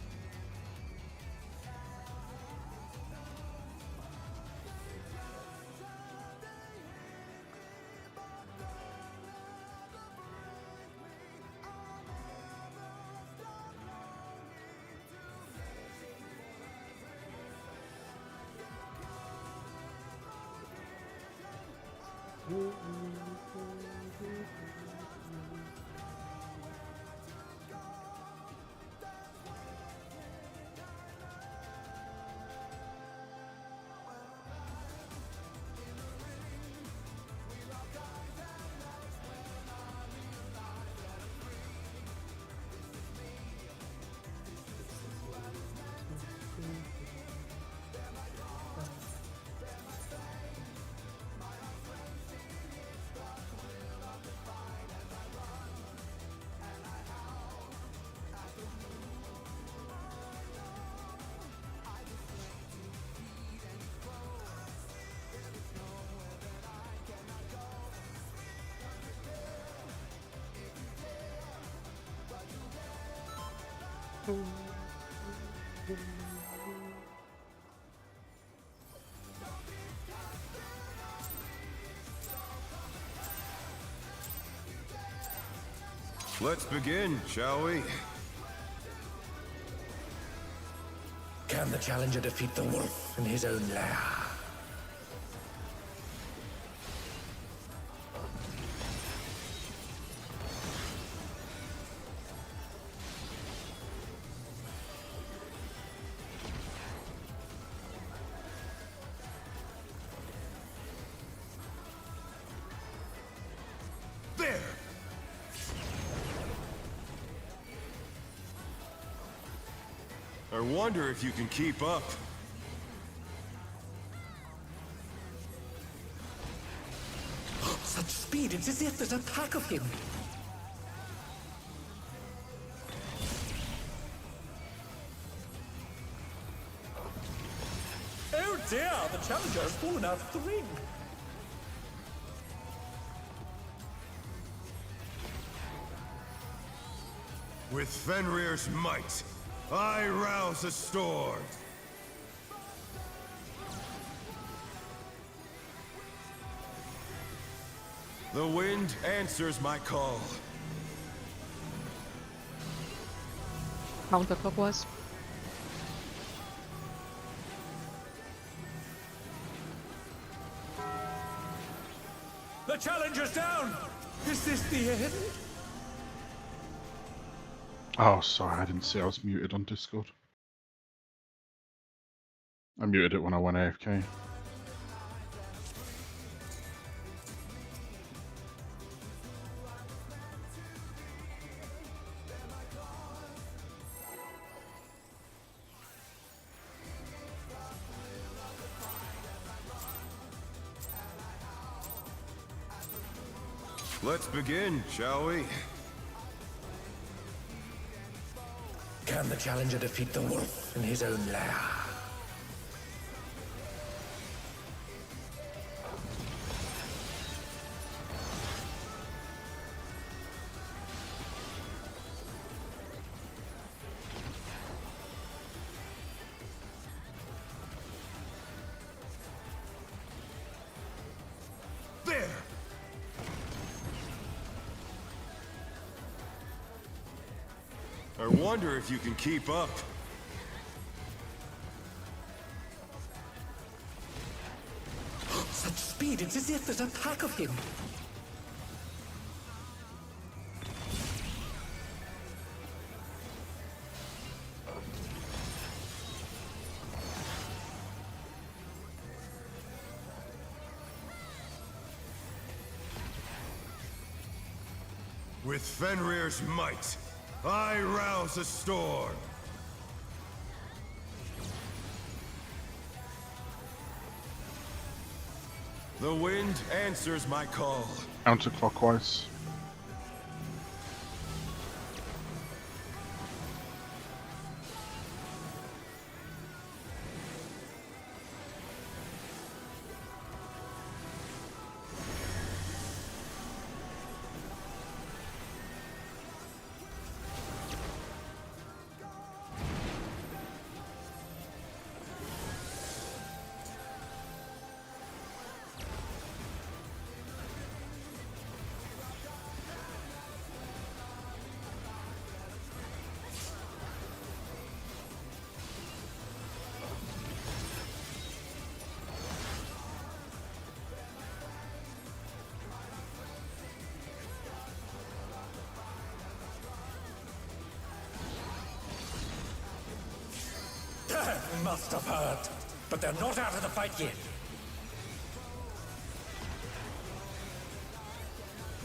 Let's begin, shall we? Can the challenger defeat the wolf in his own lair? There! I wonder if you can keep up. Such speed, it's as if there's a pack of him. Oh dear, the challenger has fallen out of the ring. With Fenrir's might, I rouse a storm. The wind answers my call. Counterclockwise. The challenger's down! Is this the end? Oh, sorry, I didn't see I was muted on Discord. I muted it when I went AFK. Let's begin, shall we? Can the challenger defeat the wolf in his own lair? I wonder if you can keep up. Such speed, it's as if there's a pack of him. With Fenrir's might, I rouse a storm. The wind answers my call. Counterclockwise. Must have heard. But they're not out of the fight yet.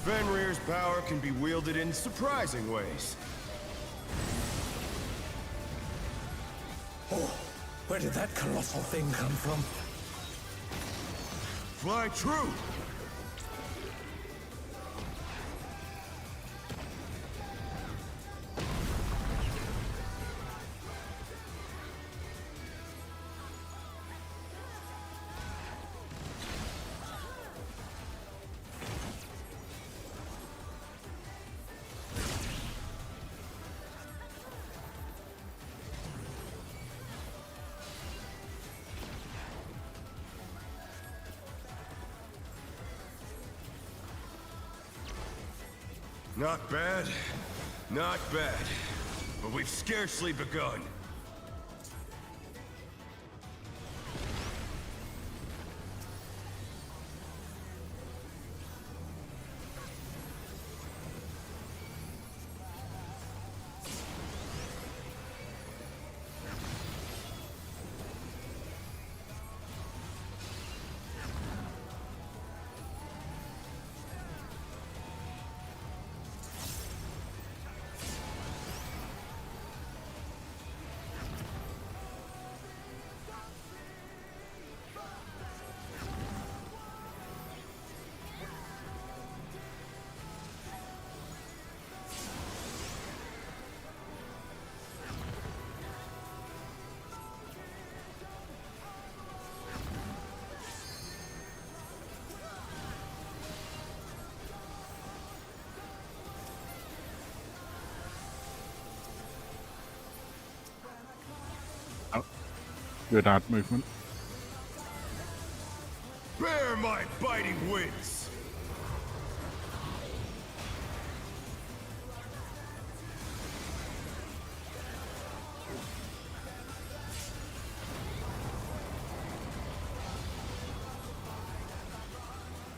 Fenrir's power can be wielded in surprising ways. Oh, where did that colossal thing come from? Fly true! Not bad. Not bad. But we've scarcely begun. Good ad movement. Bear my biting winds!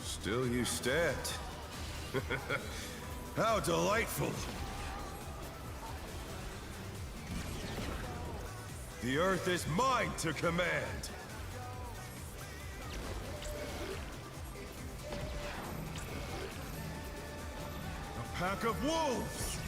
Still you stand. How delightful! The earth is mine to command! A pack of wolves!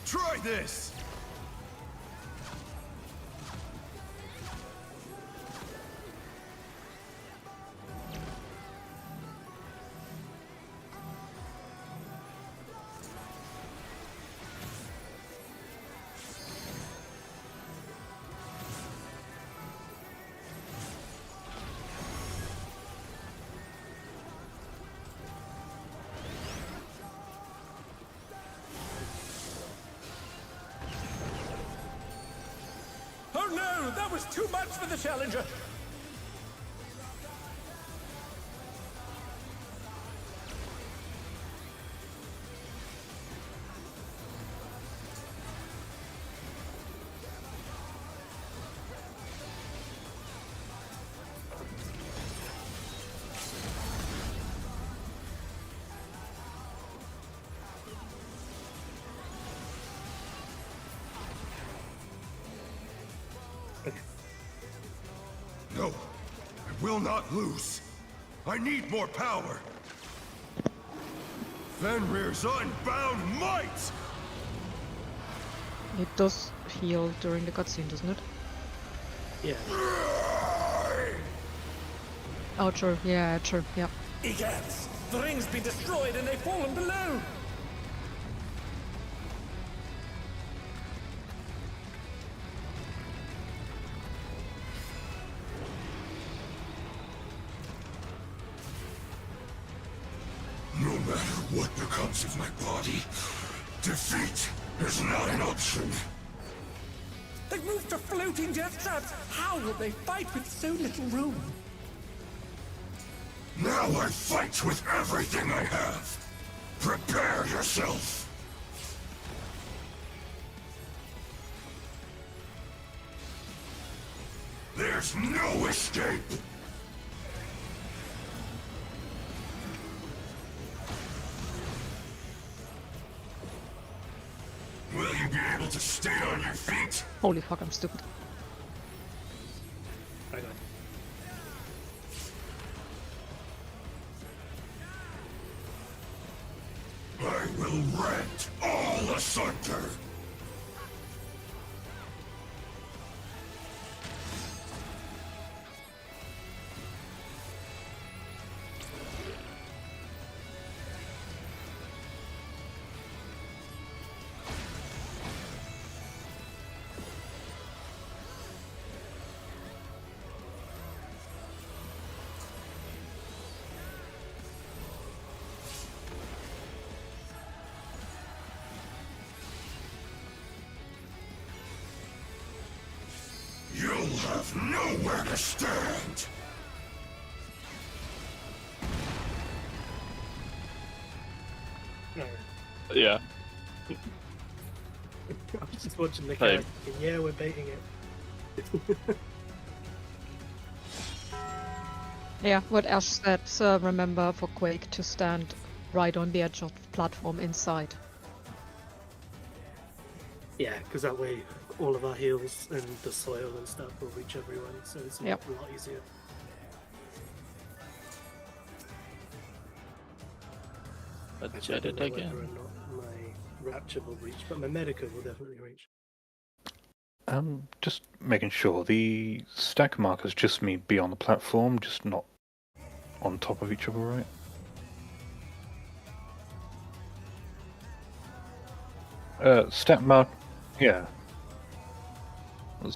Try this! Oh no! That was too much for the challenger! No, I will not lose. I need more power. Fenrir's unbound might! It does heal during the cutscene, doesn't it? Yeah. Oh, true. Yeah, true. Yep. Egads! The ring's been destroyed and they've fallen below! No matter what becomes of my body, defeat is not an option. They've moved to floating death traps! How will they fight with so little room? Now I fight with everything I have! Prepare yourself! There's no escape! Will you be able to stay on your feet? Holy fuck, I'm stupid. I got it. I will rent all asunder! You'll have nowhere to stand! No. Yeah. I was just watching the Same. cat. Yeah, we're baiting it. Yeah, what Ash said, remember for Quake to stand right on the edge of the platform inside. Yeah, because that way all of our heals and the soil and stuff will reach everyone, so it's Yep. a lot easier. Let's Actually, I get don't it know again. whether or not my Rapture will reach, but my Medica will definitely reach. Just making sure the stack markers just mean be on the platform, just not on top of each other, right? Stack mark, yeah. Was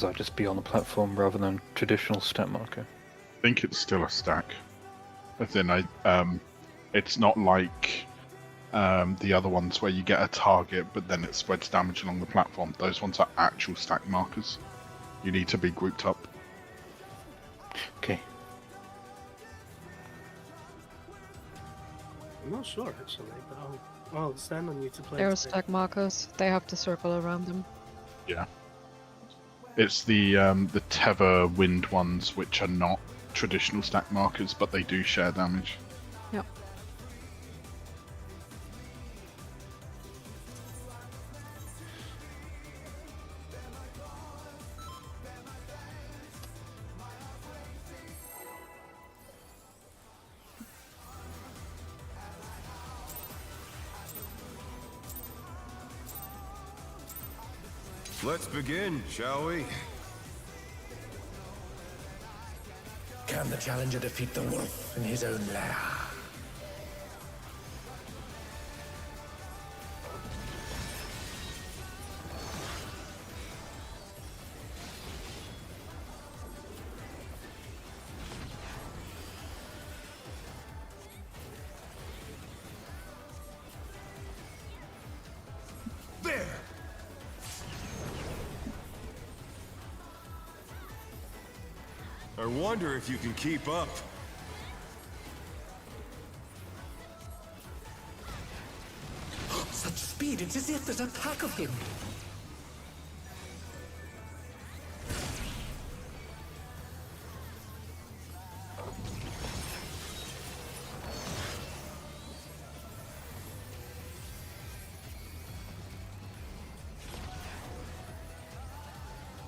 that just be on the platform rather than traditional stat marker? I think it's still a stack. As in, it's not like the other ones where you get a target, but then it spreads damage along the platform. Those ones are actual stack markers. You need to be grouped up. Okay. I'm not sure actually, but I'll stand on you to play. There are today. stack markers, they have to circle around them. Yeah. It's the Tether Wind ones, which are not traditional stack markers, but they do share damage. Yep. Let's begin, shall we? Can the challenger defeat the wolf in his own lair? There! I wonder if you can keep up. Such speed, it's as if there's a pack of him.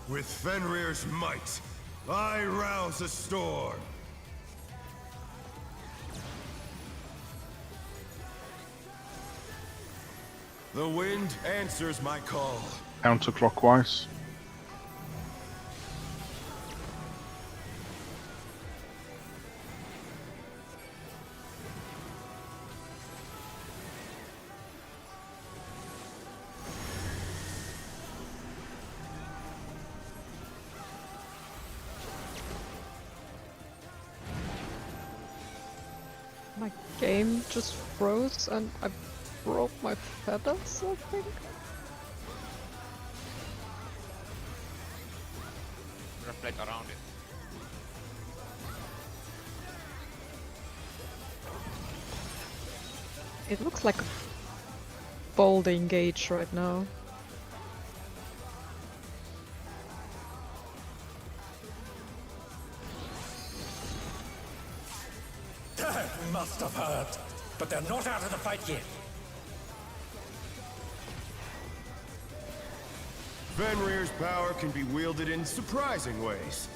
With Fenrir's might, I rouse a storm. The wind answers my call. Counterclockwise. My game just froze and I broke my feathers, I think. Reflect around it. It looks like a balding gauge right now. That must have hurt. But they're not out of the fight yet. Fenrir's power can be wielded in surprising ways.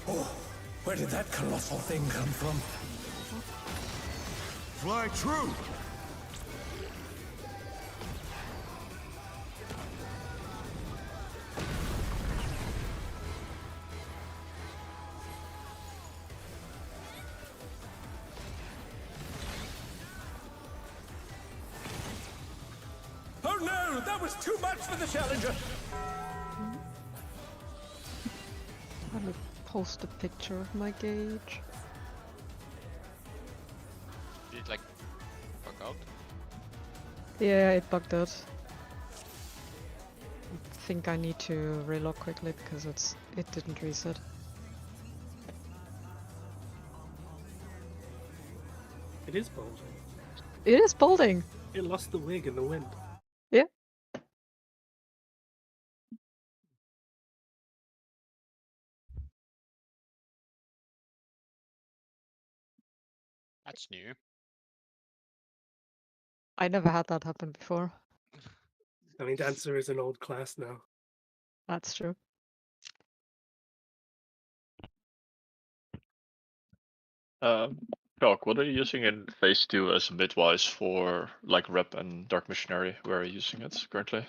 Oh, where did that colossal thing come from? Fly true! Oh no, that was too much for the challenger. Let me post a picture of my gauge. Did it like fuck out? Yeah, it bugged out. I think I need to reload quickly because it didn't reset. It is bulging. It is balding! It lost the wig in the wind. Yeah. That's new. I never had that happen before. I mean, Dancer is an old class now. That's true. Doc, what are you using in phase 2 as midwise for like rep and dark missionary? Where are you using it currently?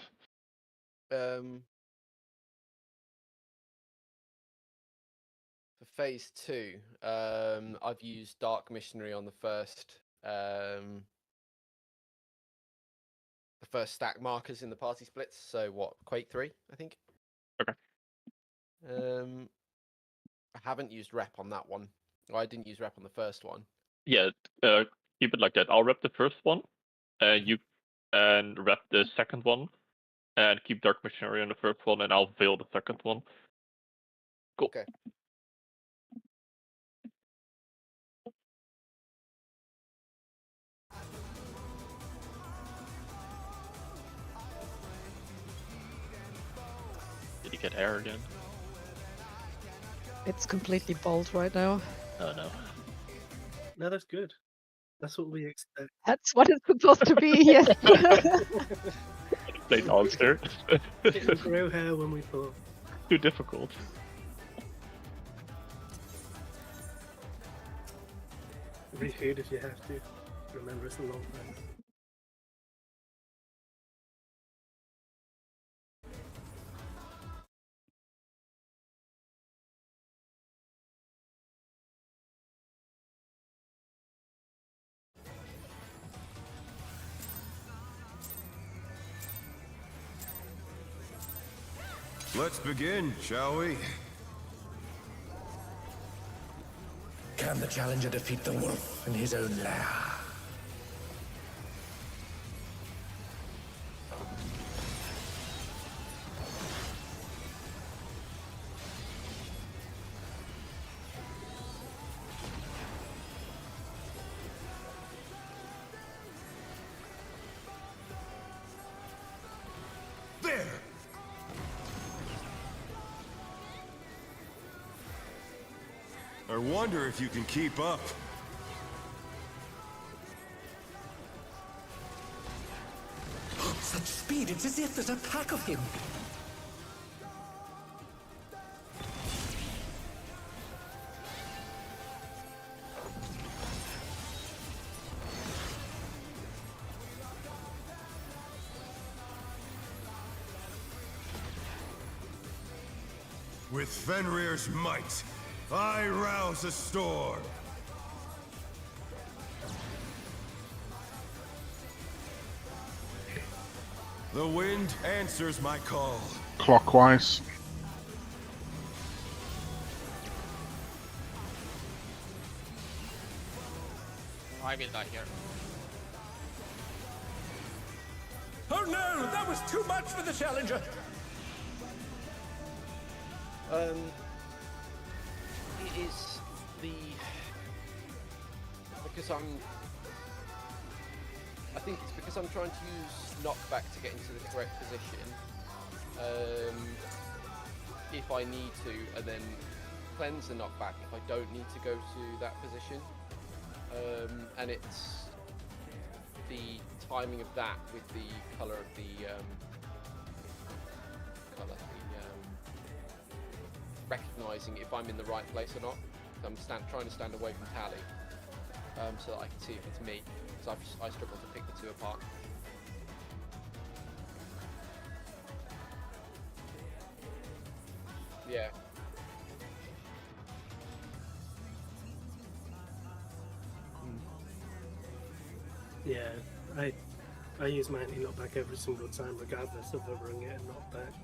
For phase 2, I've used Dark Missionary on the first stack markers in the party splits. So what, Quake 3, I think. Okay. I haven't used rep on that one. Well, I didn't use rep on the first one. Yeah, keep it like that. I'll rep the first one, and you rep the second one, and keep dark missionary on the first one, and I'll veil the second one. Cool. Okay. Did he get air again? It's completely bald right now. Oh no. No, that's good. That's what we expect. That's what it's supposed to be, yes. Played monster. Didn't grow hair when we thought. Too difficult. Refood if you have to. Remember, it's a long time. Let's begin, shall we? Can the challenger defeat the wolf in his own lair? There! I wonder if you can keep up. Such speed, it's as if there's a pack of him. With Fenrir's might, I rouse a storm. The wind answers my call. Clockwise. I will die here. Oh no, that was too much for the challenger. It is because I think it's because I'm trying to use knockback to get into the correct position. If I need to, and then cleanse the knockback if I don't need to go to that position. And it's the timing of that with the colour of the recognising if I'm in the right place or not. I'm trying to stand away from Tally, so that I can see if it's me, because I struggle to pick the two apart. Yeah. Yeah, I use my anti-knockback every single time, regardless of whether I get a knockback,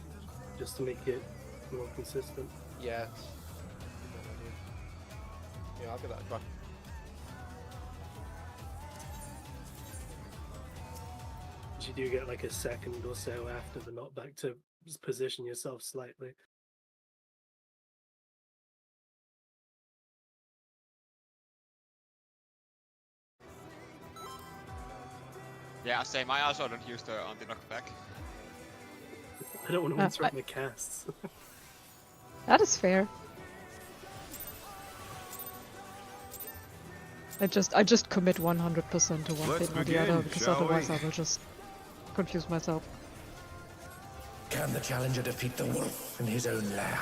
just to make it more consistent. Yeah. It's a good idea. Yeah, I'll give that a try. You do get like a second or so after the knockback to position yourself slightly. Yeah, same. I also don't use the anti-knockback. I don't want to interrupt my casts. That is fair. I just commit 100% to one Let's thing or the begin, other, because shall otherwise we? I will just confuse myself. Can the challenger defeat the wolf in his own lair?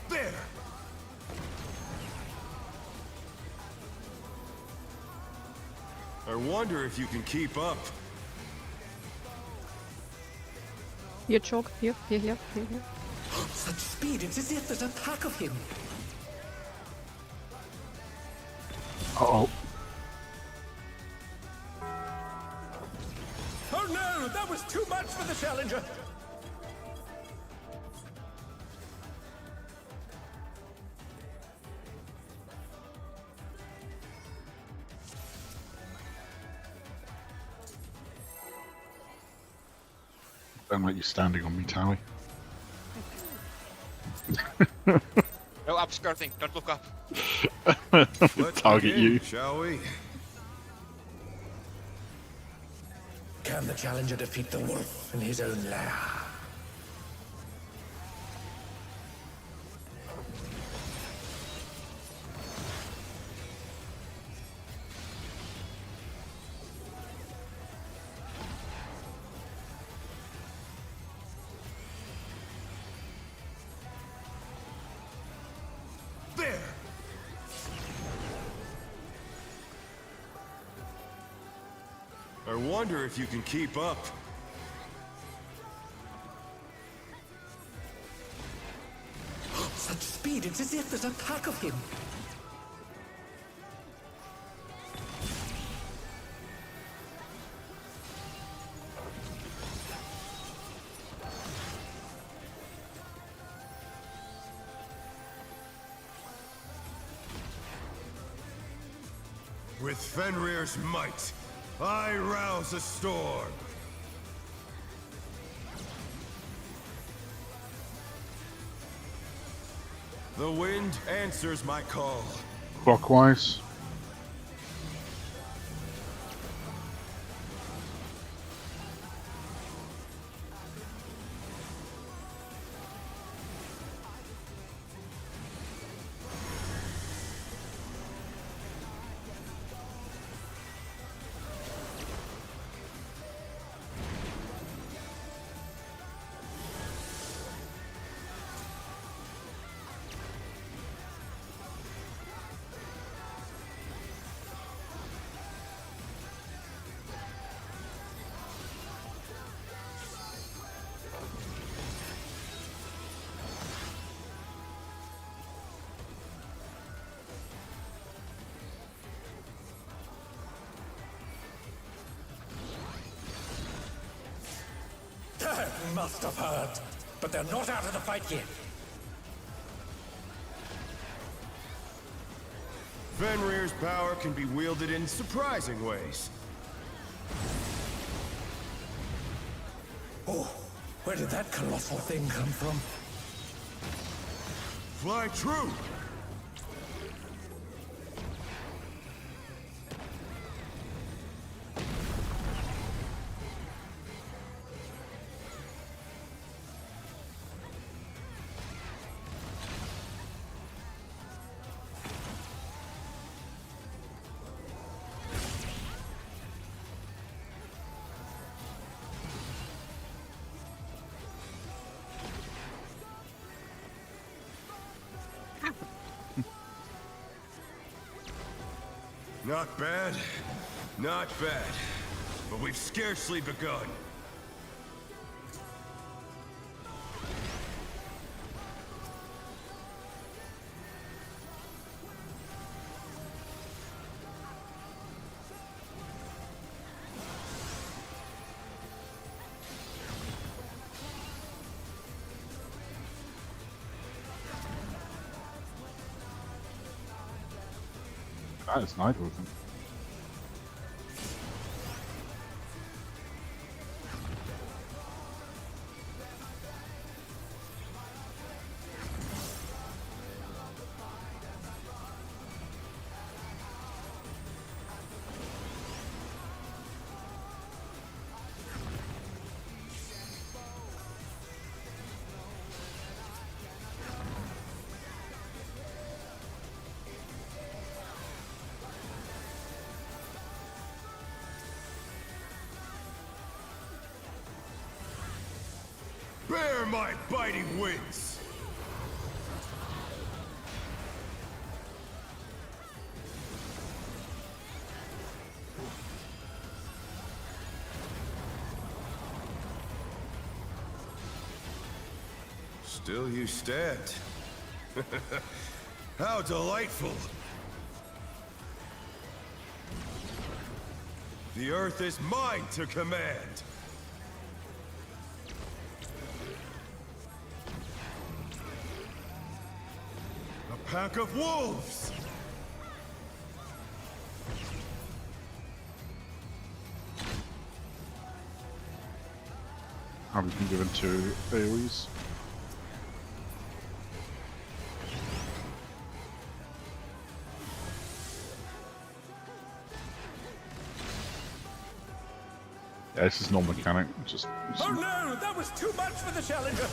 There! I wonder if you can keep up. Here, choke. Here. Such speed, it's as if there's a pack of him. Uh-oh. Oh no, that was too much for the challenger. Don't like you standing on me, Tally. No upskirting, don't look up. Let's Target begin, you. shall we? Can the challenger defeat the wolf in his own lair? There! I I wonder if you can keep up. Such speed, it's as if there's a pack of him. With Fenrir's might, I rouse a storm. The wind answers my call. Clockwise. Must have heard. But they're not out of the fight yet. Fenrir's power can be wielded in surprising ways. Oh, where did that colossal thing come from? Fly true! Not bad. Not bad. But we've scarcely begun. That is neither of them. Bear my biting wings! Still you stand. How delightful! The earth is mine to command! A pack of wolves! Having been given to AoEs. Yeah, this is normal mechanic. Just Oh no! That was too much for the challenger!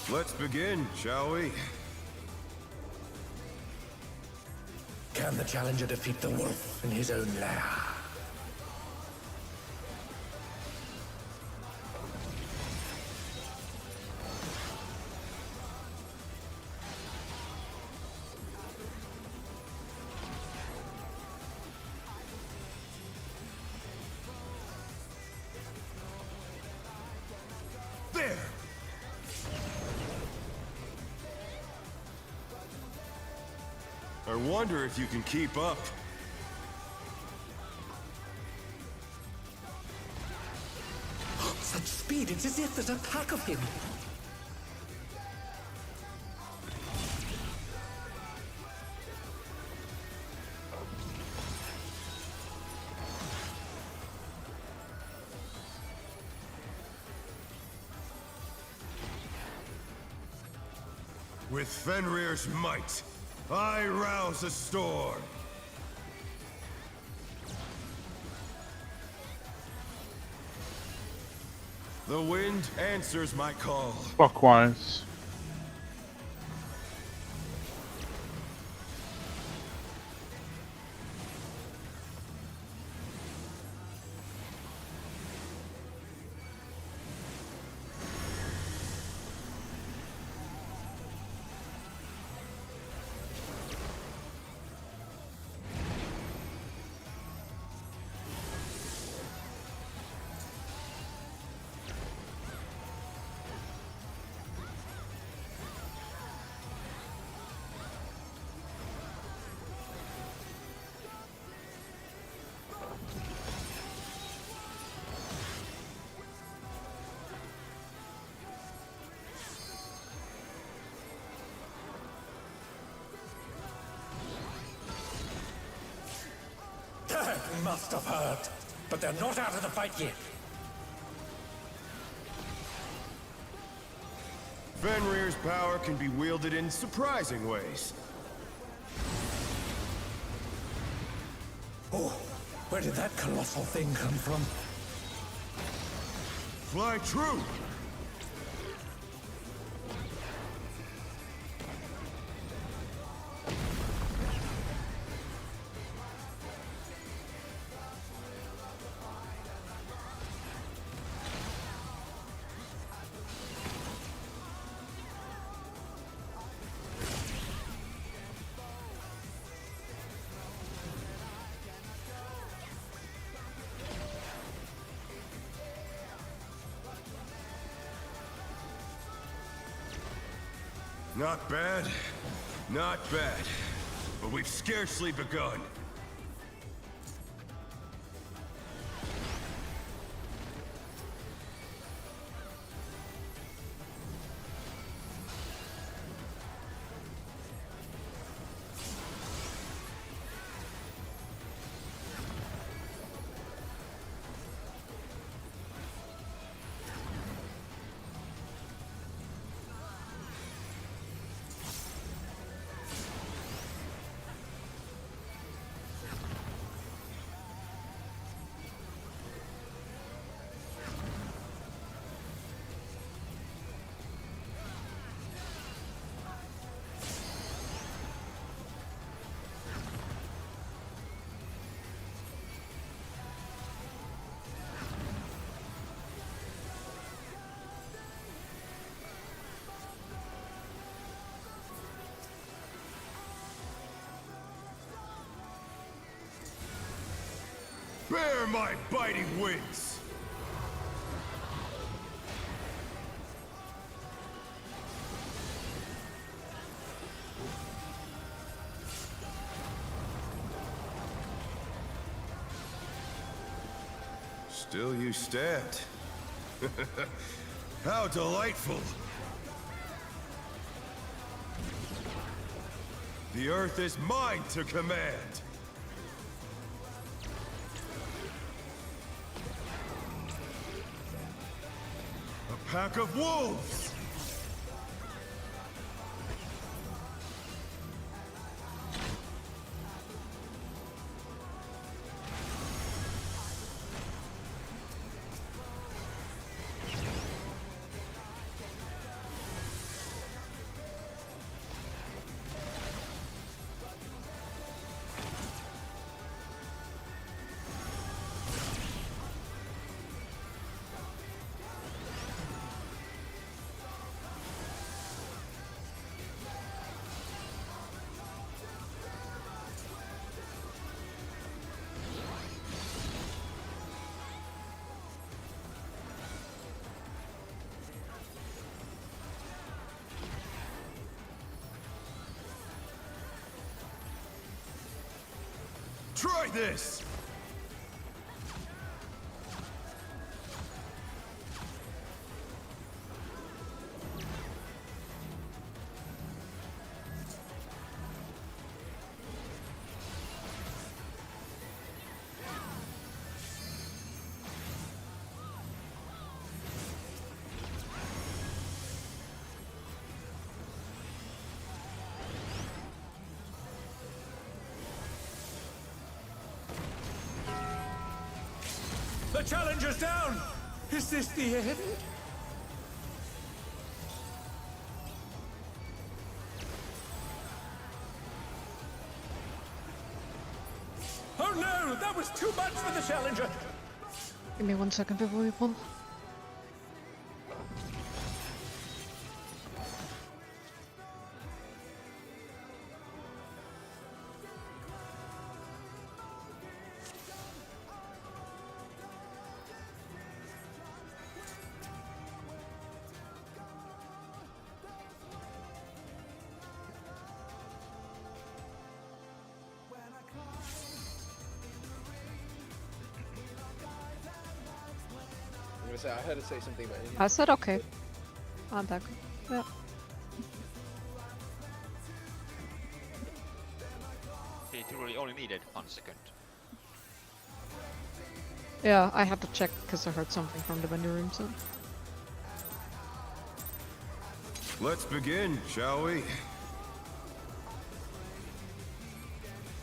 Let's begin, shall we? Can the challenger defeat the wolf in his own lair? There! I wonder if you can keep up. Such speed, it's as if there's a pack of him. With Fenrir's might, I rouse a storm. The wind answers my call. Clockwise. Must have hurt, but they're not out of the fight yet. Fenrir's power can be wielded in surprising ways. Oh, where did that colossal thing come from? Fly true! Not bad, not bad. But we've scarcely begun. Bear my biting wings! Still you stand. How delightful! The earth is mine to command! A pack of wolves! Try this! The challenger's down! Is this the end? Oh no! That was too much for the challenger! Give me 1 second before we pull. I'm gonna say, I heard her say something about it. I said okay. I'm back. Yeah. He truly only needed 1 second. Yeah, I had to check because I heard something from the vendor room, so. Let's begin, shall we?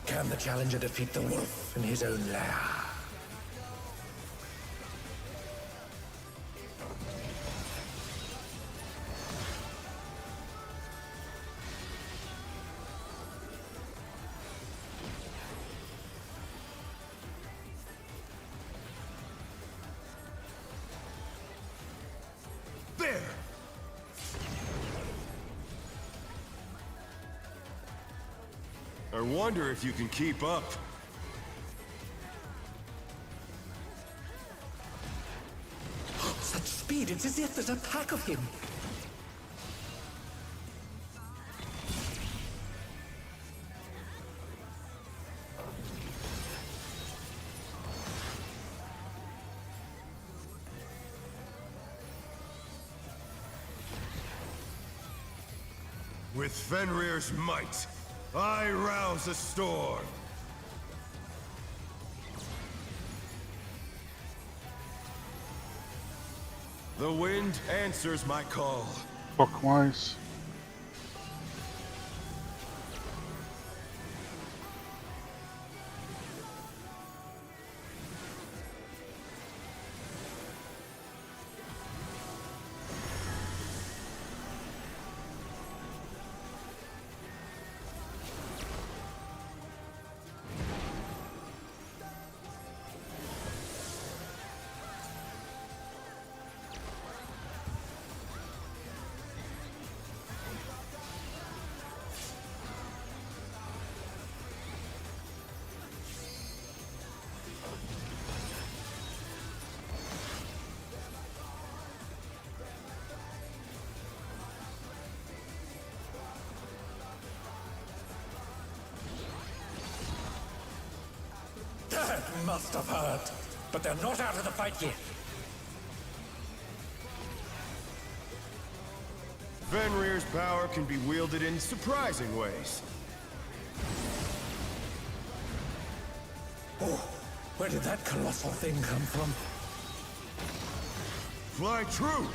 Can the challenger defeat the wolf in his own lair? There! I wonder if you can keep up. Such speed, it's as if there's a pack of him. With Fenrir's might, I rouse a storm. The wind answers my call. Clockwise. That must have hurt. But they're not out of the fight yet. Fenrir's power can be wielded in surprising ways. Oh, where did that colossal thing come from? Fly true!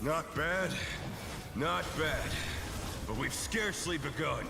Not bad, not bad. But we've scarcely begun.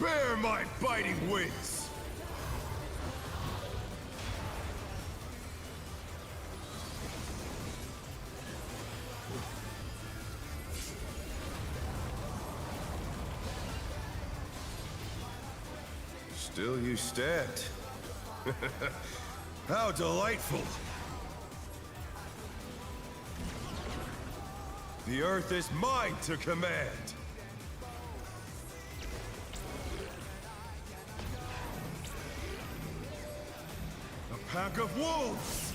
Bear my biting wings! Still you stand. How delightful! The earth is mine to command! A pack of wolves!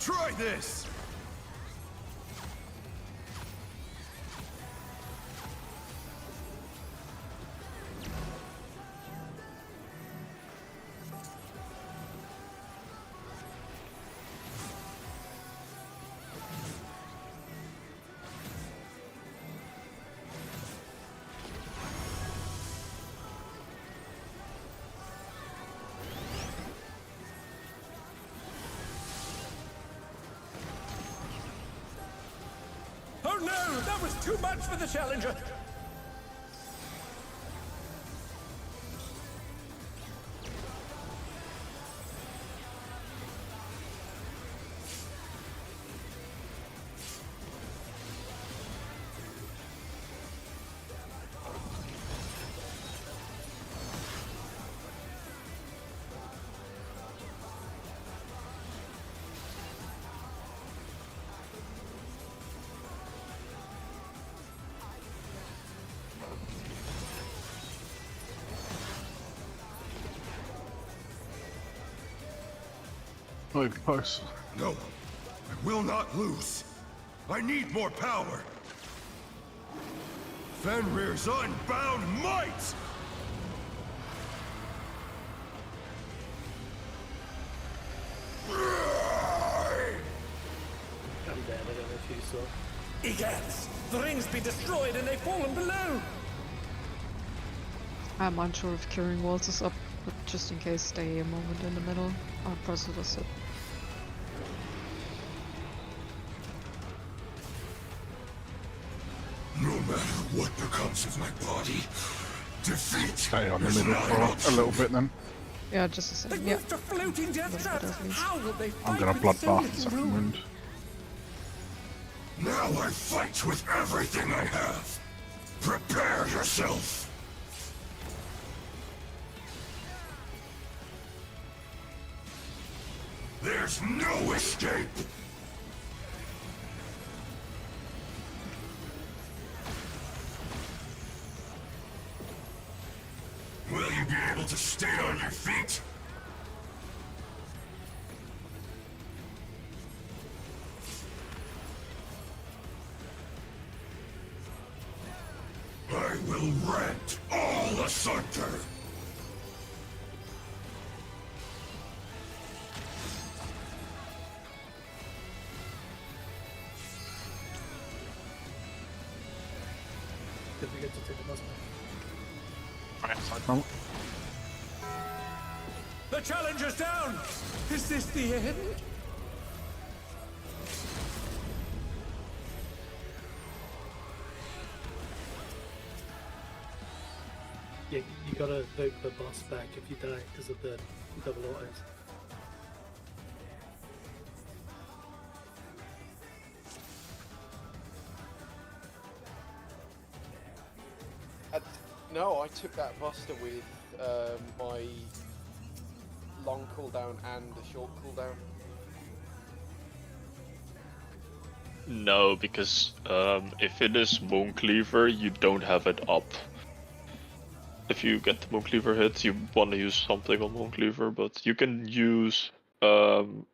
Try this! Oh no! That was too much for the Challenger! Not even close. No, I will not lose. I need more power. Fenrir's unbound might! I'm dead, I don't know if you saw. Egads! The ring's been destroyed and they've fallen below! I'm unsure if curing walls is up, but just in case, stay a moment in the middle. I'll process it. No matter what becomes of my body, defeat Stay on the is middle not an for a option. little bit then. Yeah, just a second. Yeah. To floating death Little traps. bit at least. How will they I'm fight gonna with so bloodbath little second room? wind. Now I fight with everything I have. Prepare yourself. There's no escape. Will you be able to stay on your feet? I will rent all asunder. Did we get to take the bus back? Oh, The Challenger's down! Is this the end? Yeah, you gotta vote the boss back if you die because of the double autos. No, I took that Buster with my long cooldown and a short cooldown. No, because if it is Mooncleaver, you don't have it up. If you get the Mooncleaver hit, you want to use something on Mooncleaver, but you can use two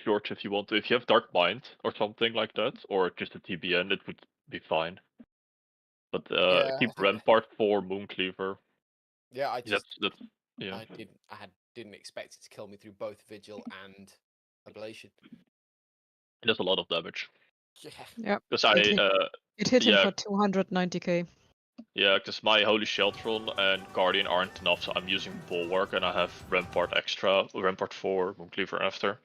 shorts if you want to. If you have Dark Mind or something like that, or just a TBN, it would be fine. But Yeah, keep I think. Rampart for Mooncleaver. Yeah, I just That's yeah. didn't expect it to kill me through both Vigil and Ablation. It does a lot of damage. Yeah. Yep. Because It hit him yeah, for 290k. yeah, because my Holy Sheltron and Guardian aren't enough, so I'm using Bulwark, and I have Rampart extra, Rampart 4, Mooncleaver after.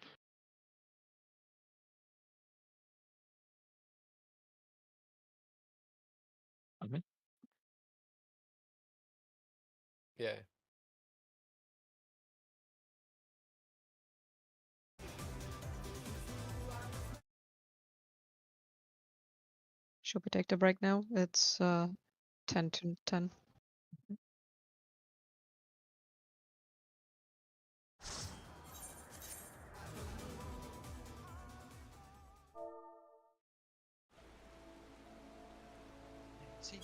Yeah. Should we take the break now? It's 10 to 10. See.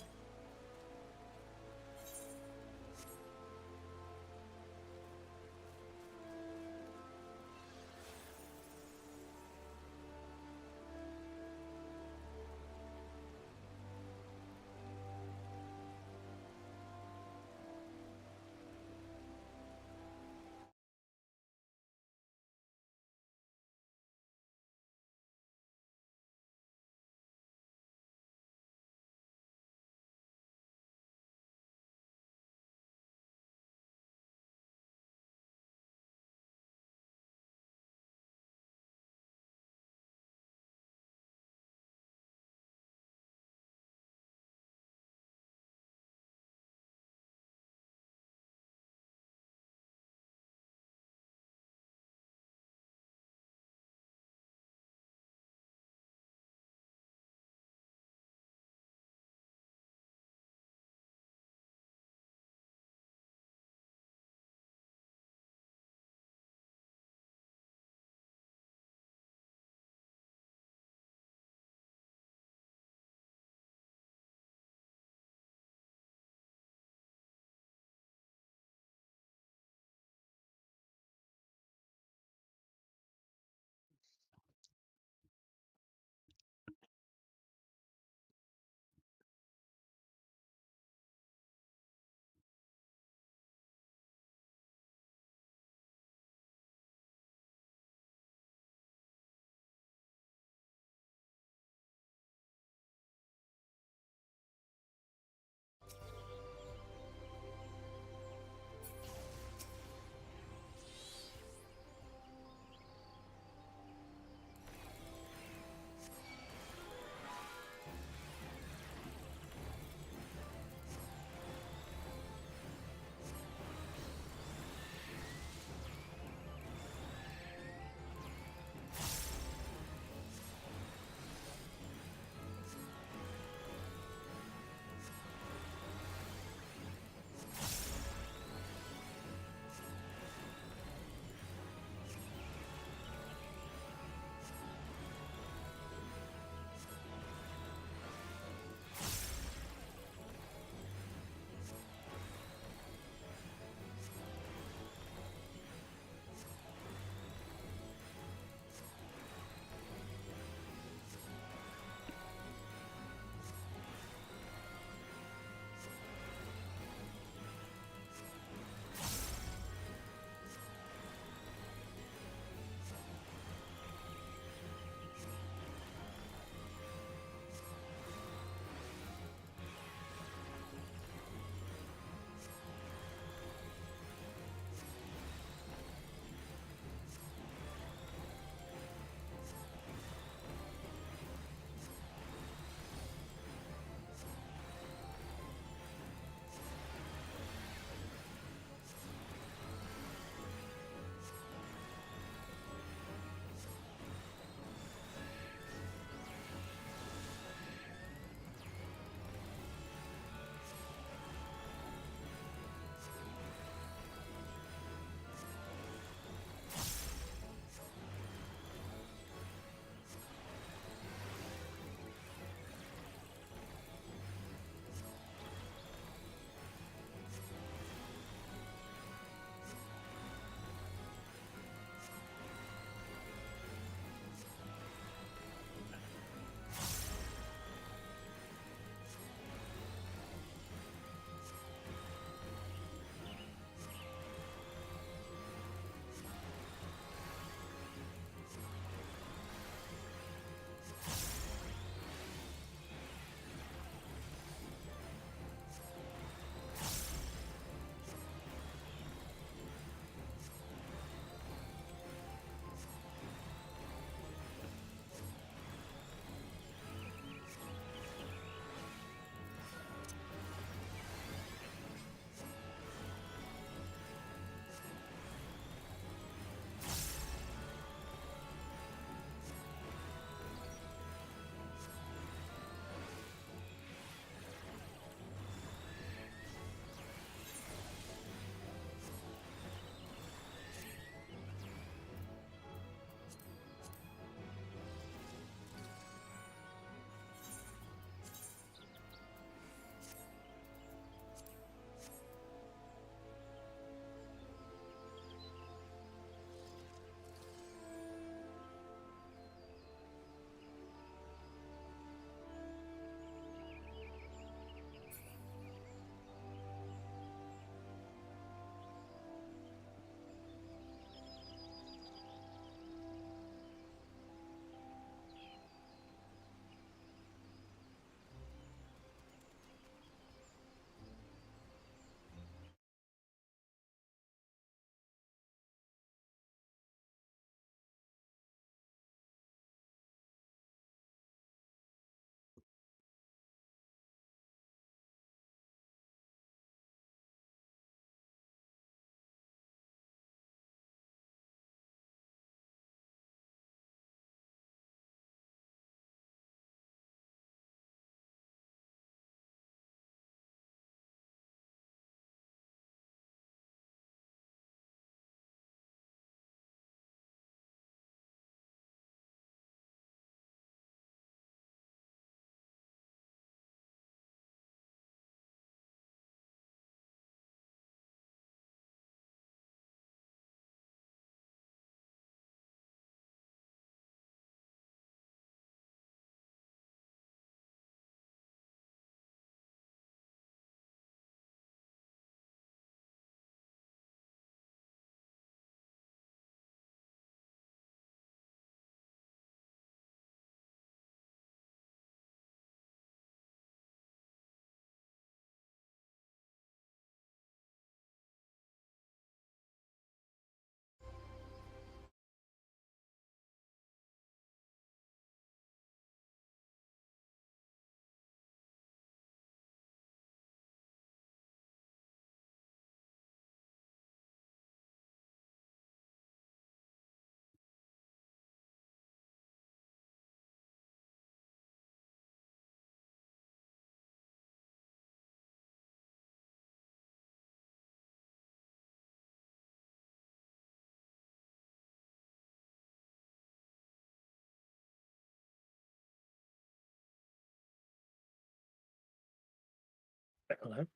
Hello.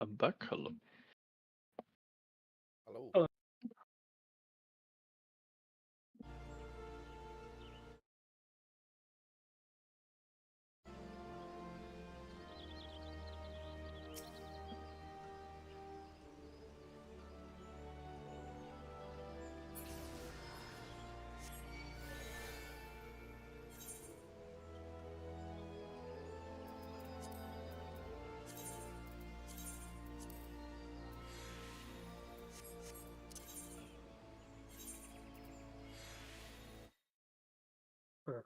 I'm back. Hello. Hello. Hello. Huh.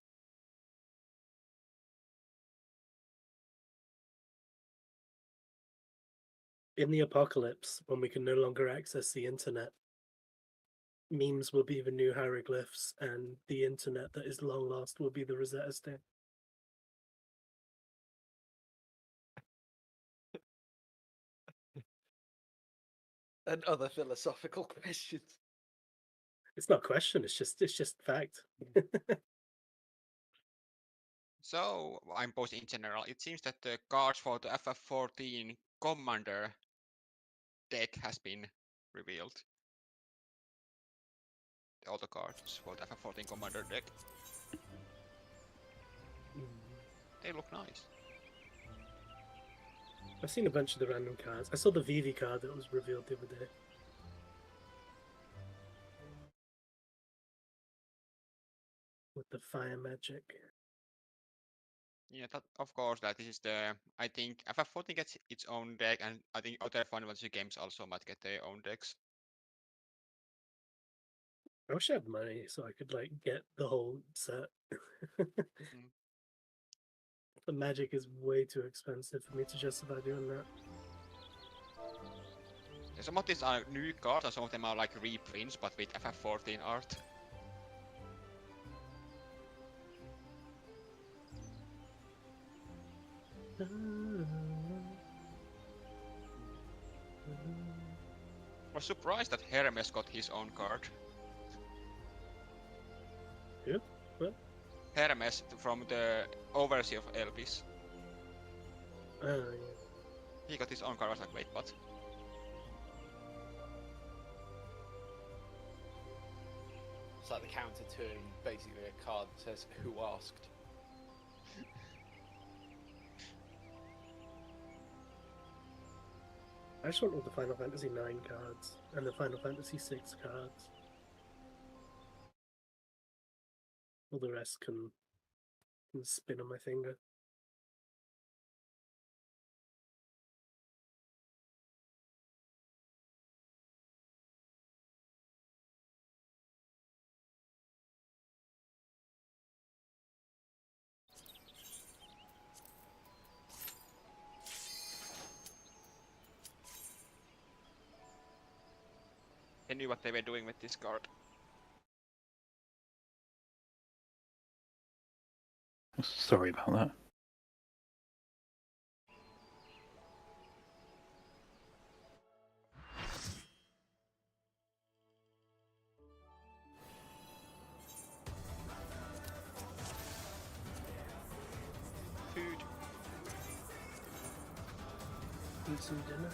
In the apocalypse, when we can no longer access the internet, memes will be the new hieroglyphs, and the internet that is long lost will be the Rosetta Stone. And other philosophical questions. It's not a question. It's just fact. So, I'm posting in general. It seems that the cards for the FF14 Commander deck has been revealed. All the cards for the FF14 Commander deck. They look nice. I've seen a bunch of the random cards. I saw the Vivi card that was revealed the other day. With the fire magic. Yeah, that, of course, that this is the... I think FF14 gets its own deck, and I think other Final Fantasy games also might get their own decks. I wish I had money so I could like get the whole set. The magic is way too expensive for me to justify doing that. Yeah, some of these are new cards, and some of them are like reprints, but with FF14 art. I was surprised that Hermes got his own card. Who? What? Hermes from the overseer of Elvis. Oh, yeah. He got his own card. I was like, wait, what? It's like the counter to basically a card that says "Who asked?" I just want all the Final Fantasy 9 cards and the Final Fantasy 6 cards. All the rest can spin on my finger. They knew what they were doing with this card. Sorry about that. eat some dinner.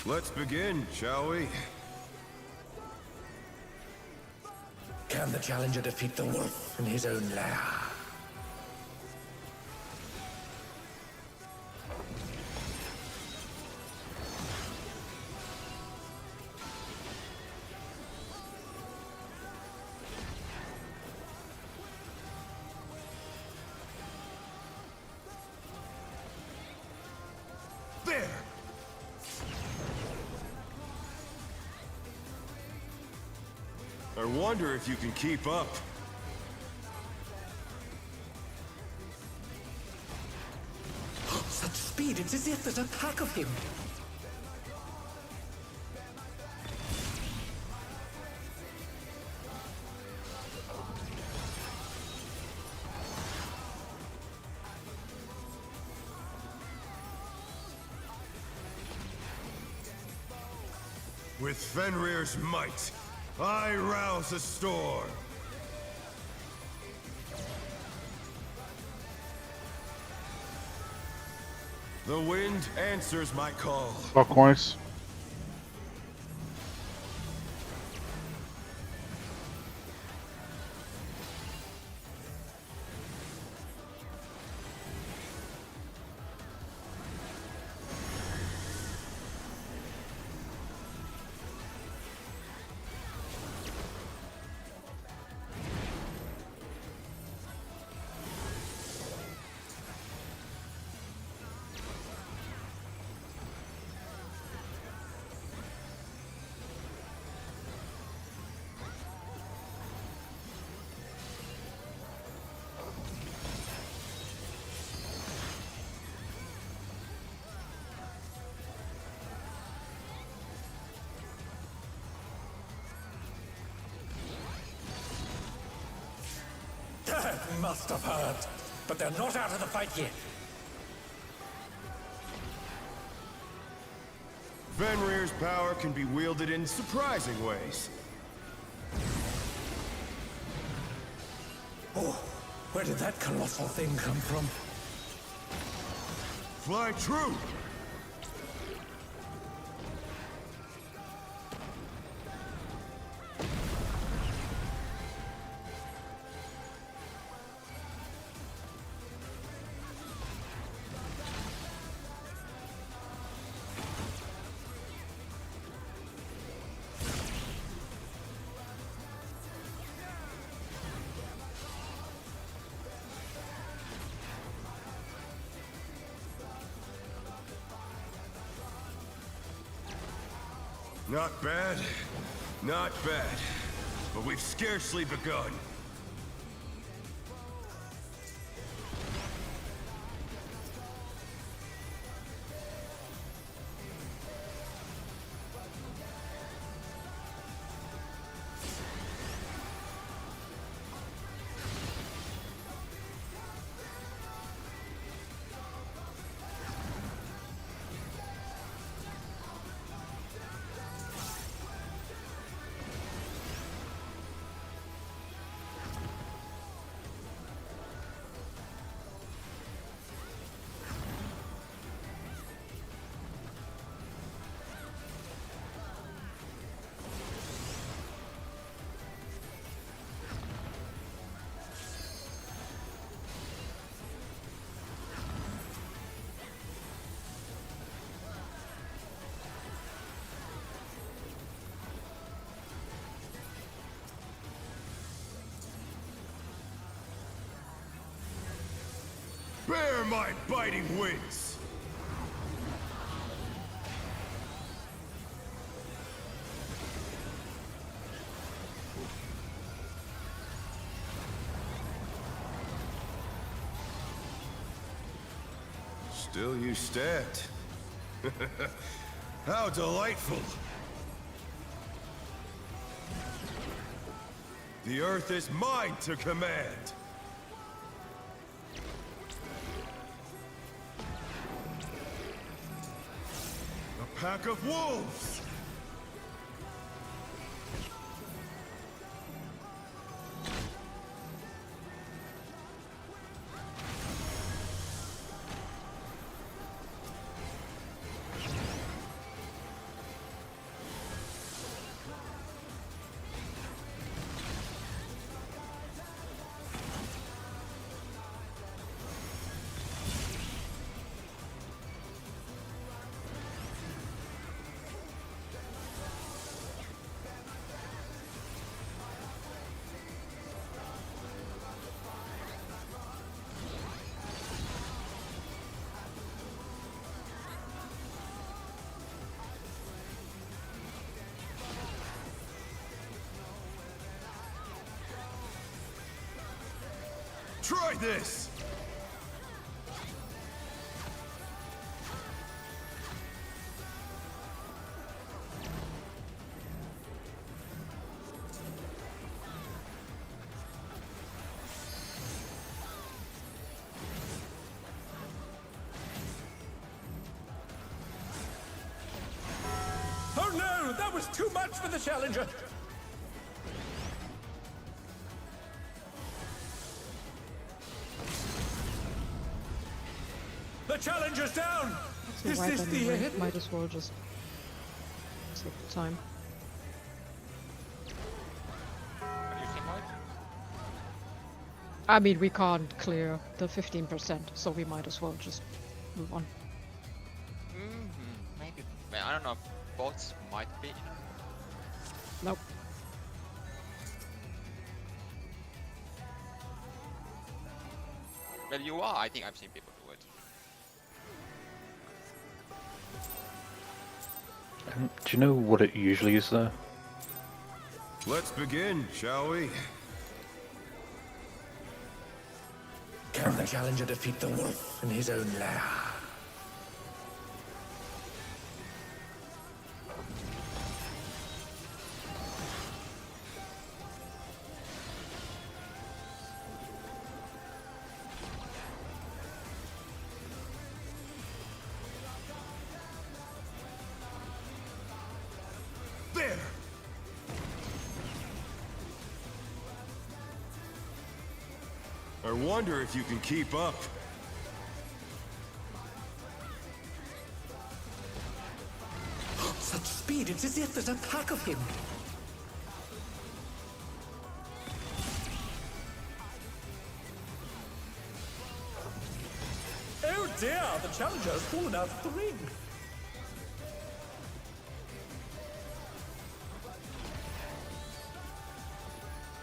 Let's begin, shall we? Can the challenger defeat the wolf in his own lair? There! I wonder if you can keep up. Such speed, it's as if there's a pack of him. With Fenrir's might, I rouse a storm. The wind answers my call. Clockwise. That must have hurt. But they're not out of the fight yet. Fenrir's power can be wielded in surprising ways. Oh, where did that colossal thing come from? Fly true! Not bad, not bad. But we've scarcely begun. Bear my biting wings! Still you stand. How delightful! The Earth is mine to command! A pack of wolves! Try this! Oh no! That was too much for the Challenger! The Challenger's down! So Is right this the anyway, end? might as well just take the time. I mean, we can't clear the 15%, so we might as well just move on. Maybe. I don't know. Bots might be. Nope. Well, you are. I think I've seen people do it. Do you know what it usually is there? Let's begin, shall we? Can the Challenger defeat the wolf in his own lair? There! I wonder if you can keep up. Such speed, it's as if there's a pack of him. Oh dear, the Challenger has fallen out of the ring.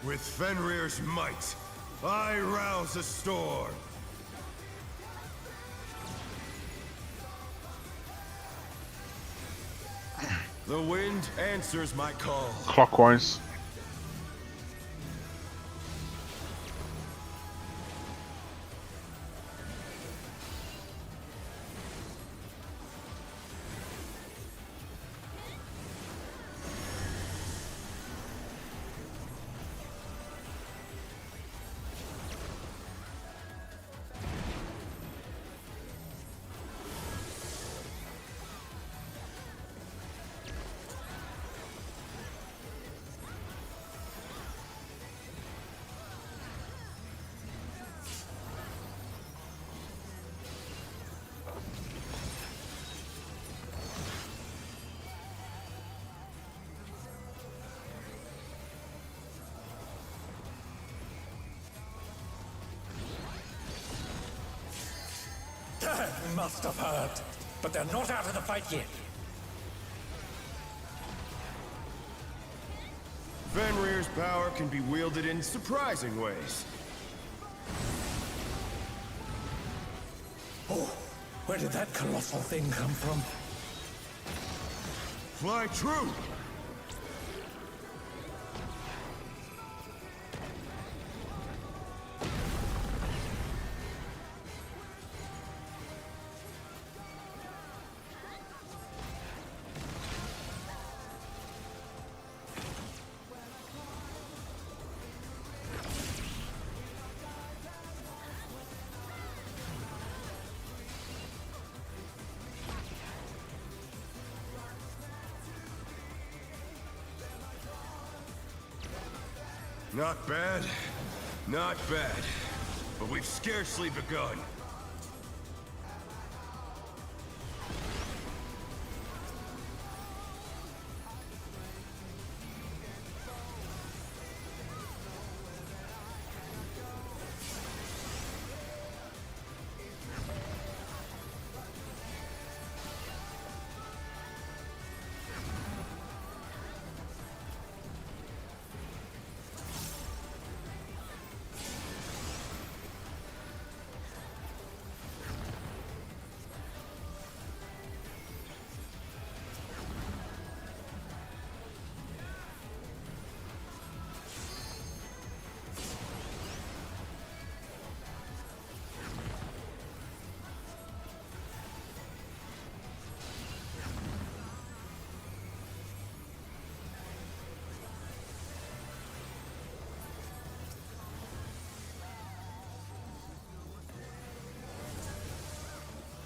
With Fenrir's might, I rouse a storm. The wind answers my call. Clockwise. They must have heard, but they're not out of the fight yet. Fenrir's power can be wielded in surprising ways. Oh, where did that colossal thing come from? Fly true! Not bad. Not bad. But we've scarcely begun.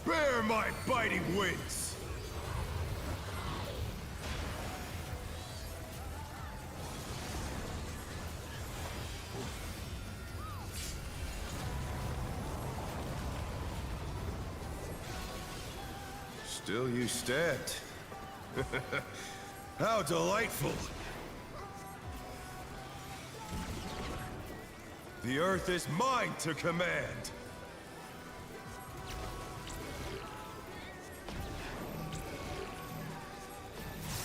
Bear my biting wings! Still you stabbed. How delightful! The Earth is mine to command!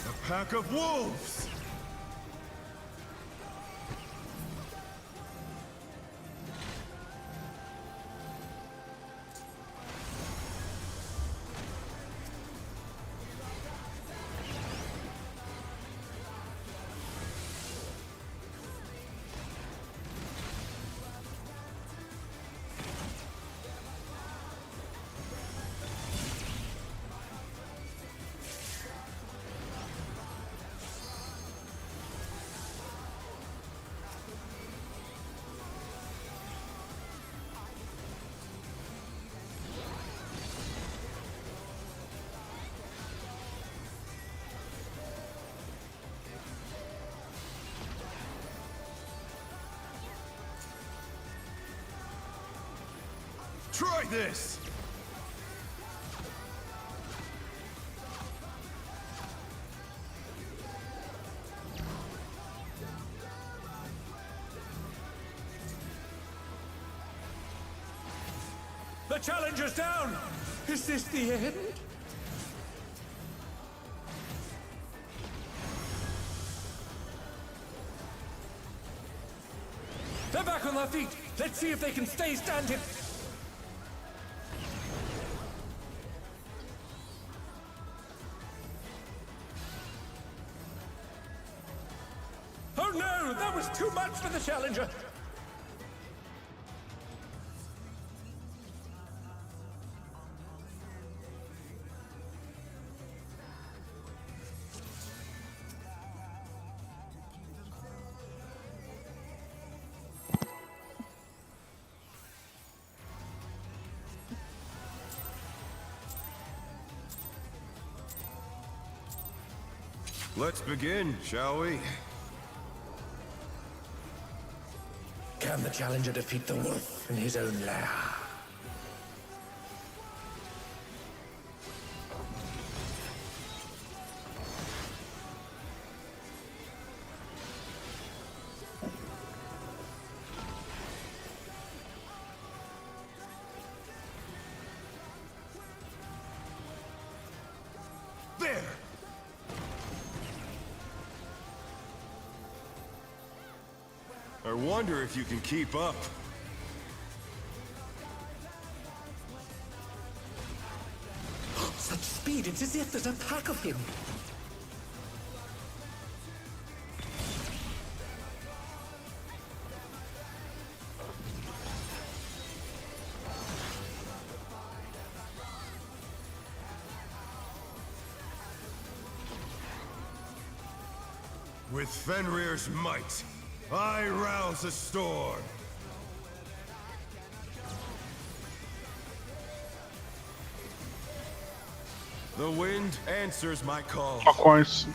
A pack of wolves! Try this! The challenger's down! Is this the end? They're back on their feet! Let's see if they can stay standing! Oh no! That was too much for the challenger! Let's begin, shall we? Can the challenger defeat the wolf in his own lair? There! I wonder if you can keep up. Such speed, it's as if there's a pack of him. With Fenrir's might, I rouse a storm. The wind answers my call. Clockwise.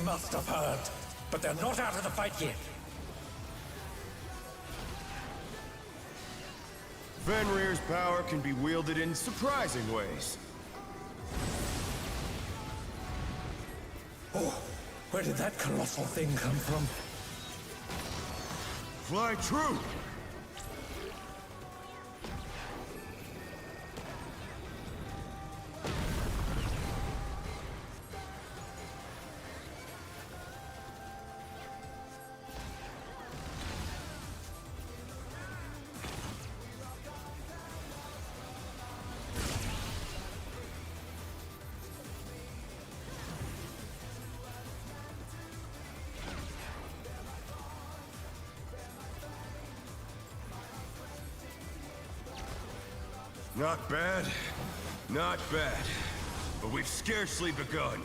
must have heard. But they're not out of the fight yet. Fenrir's power can be wielded in surprising ways. Oh, where did that colossal thing come from? Fly true! Not bad. Not bad. But we've scarcely begun.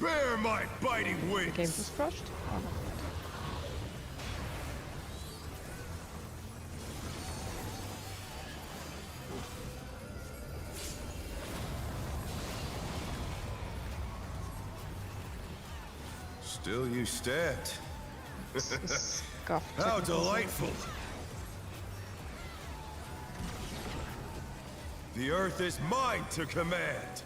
Bear my biting The wings! game was crushed. Oh, no. Still you stand. Scuffed How technical delightful! The earth is mine to command!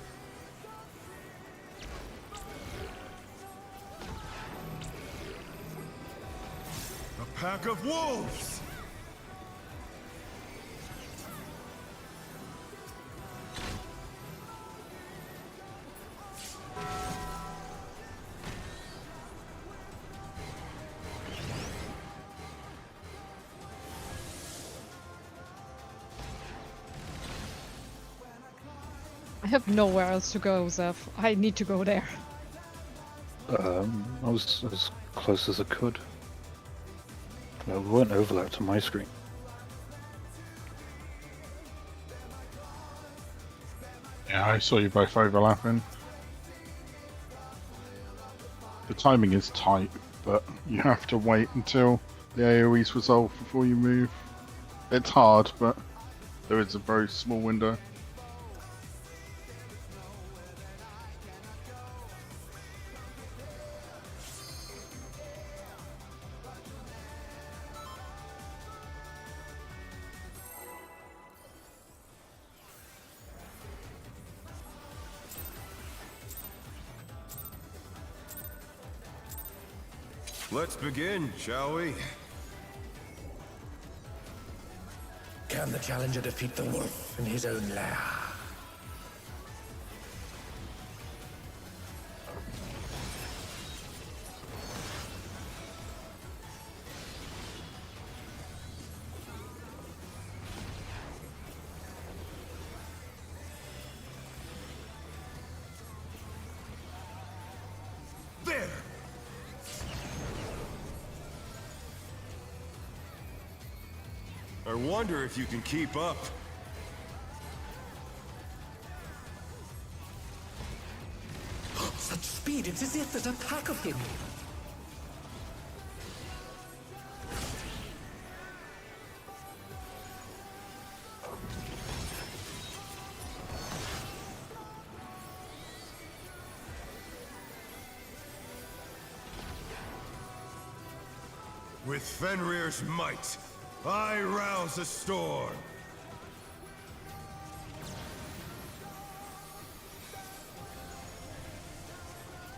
A pack of wolves! I have nowhere else to go, Zeph. I need to go there. I was as close as I could. No, we weren't overlapped on my screen. Yeah, I saw you both overlapping. The timing is tight, but you have to wait until the AoE's resolved before you move. It's hard, but there is a very small window. Let's begin, shall we? Can the challenger defeat the wolf in his own lair? There! I wonder if you can keep up. Such speed, it's as if there's a pack of him. With Fenrir's might, I rouse a storm.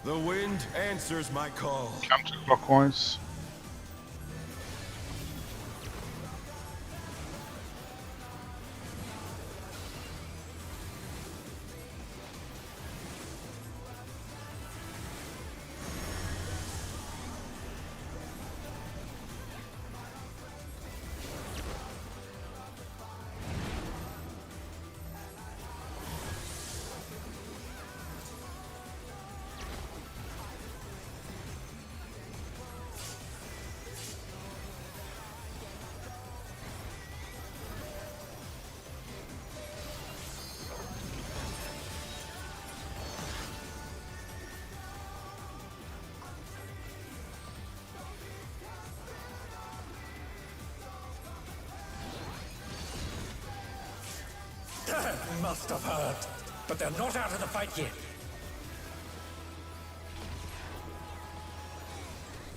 The wind answers my call. Counterclockwise. Must have heard. But they're not out of the fight yet.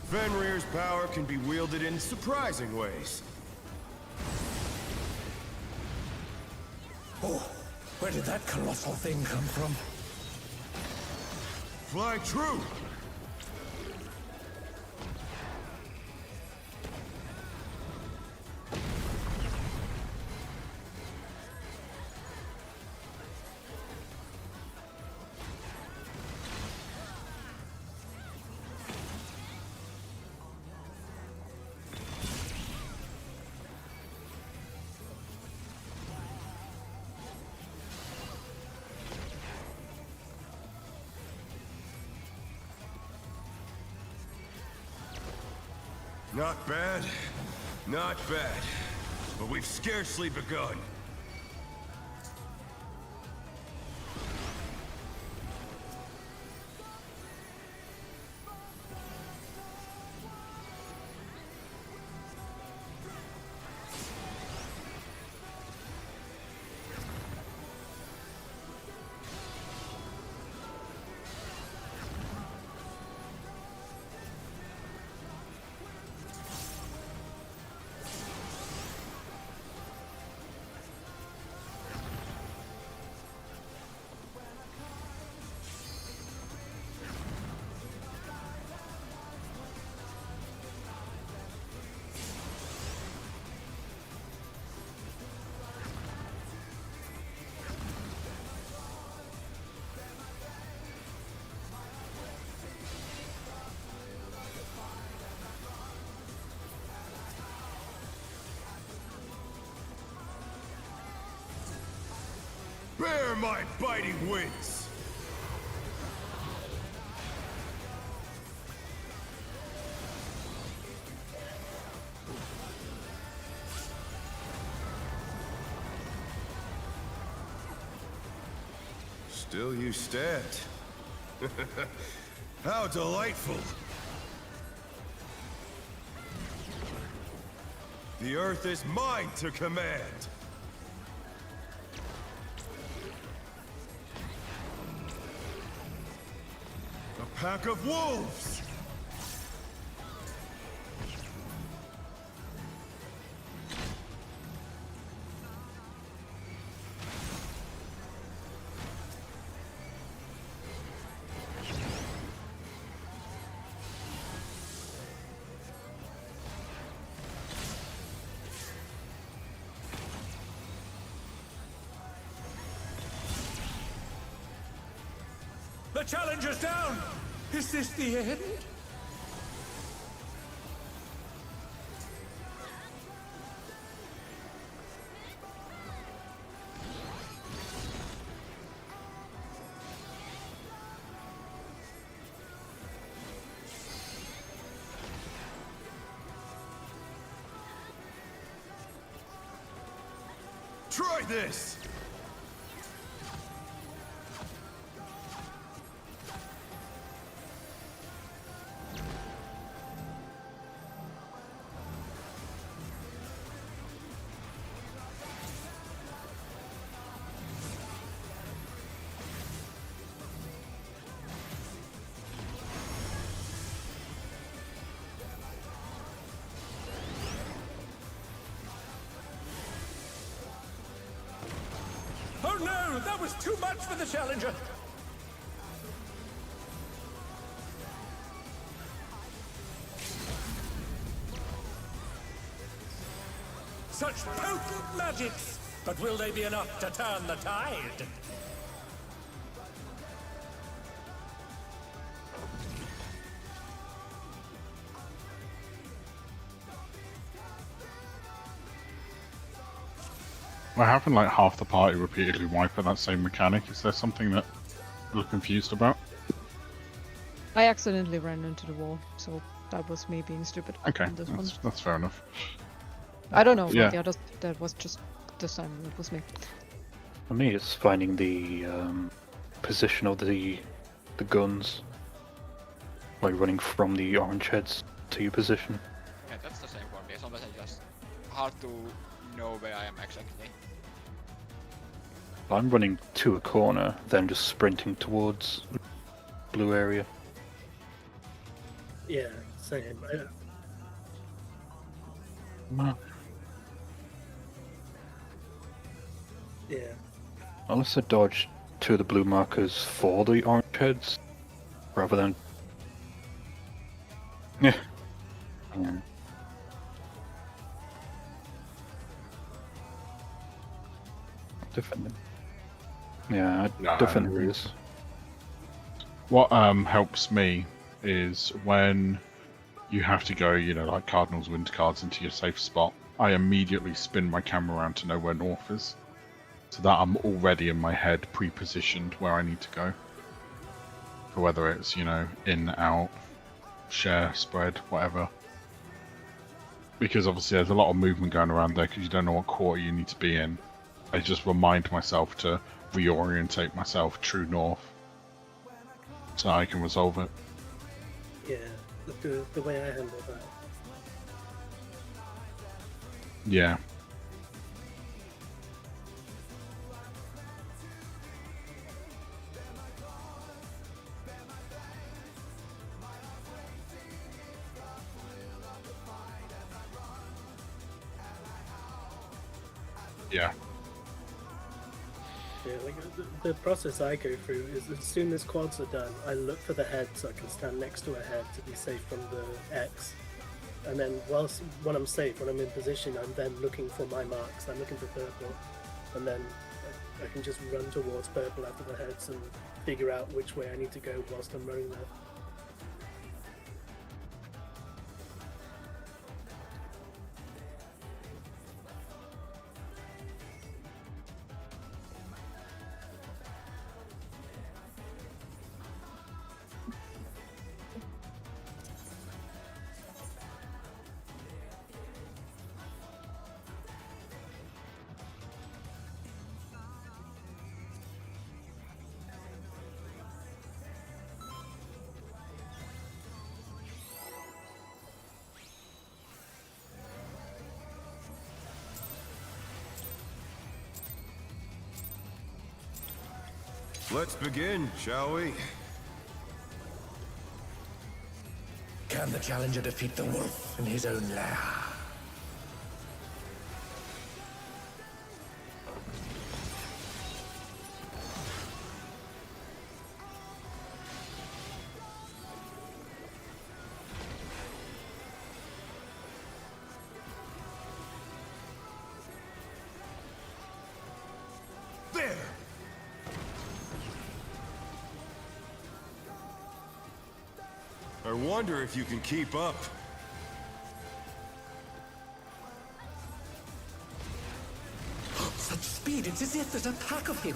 Fenrir's power can be wielded in surprising ways. Oh, where did that colossal thing come from? Fly true! Not bad. Not bad. But we've scarcely begun. Bear my biting wings! Still you stand. How delightful! The Earth is mine to command! A pack of wolves! The challenger's down! Is this the end? Try this! Oh no! That was too much for the challenger! Such potent magics! But will they be enough to turn the tide? We're having like half the party repeatedly wipe at that same mechanic. Is there something that you're confused about? I accidentally ran into the wall, so that was me being stupid. Okay, on this one. that's fair enough. I don't know about Yeah. the others. That was just this time. It was me. For me, it's finding the position of the guns, like running from the orange heads to your position. Yeah, that's the same for me. Sometimes I just hard to know where I am exactly. I'm running to a corner, then just sprinting towards blue area. Yeah, same. Yeah. Unless I dodge two of the blue markers for the orange heads, rather than... Yeah. Definitely. Yeah, No, definitely is. What helps me is when you have to go, you know, like Cardinals wind cards into your safe spot, I immediately spin my camera around to know where north is. So that I'm already in my head pre-positioned where I need to go. For whether it's, you know, in, out, share, spread, whatever. Because obviously there's a lot of movement going around there because you don't know what quarter you need to be in. I just remind myself to reorientate myself true north. So I can resolve it. Yeah, the way I handle that. Yeah. Yeah. Yeah, like the process I go through is as soon as quads are done, I look for the head so I can stand next to a head to be safe from the X. And then when I'm safe, when I'm in position, I'm then looking for my marks. I'm looking for purple, and then I can just run towards purple after the heads and figure out which way I need to go whilst I'm running there. Let's begin, shall we? Can the challenger defeat the wolf in his own lair? There! I wonder if you can keep up. Such speed, it's as if there's a pack of him.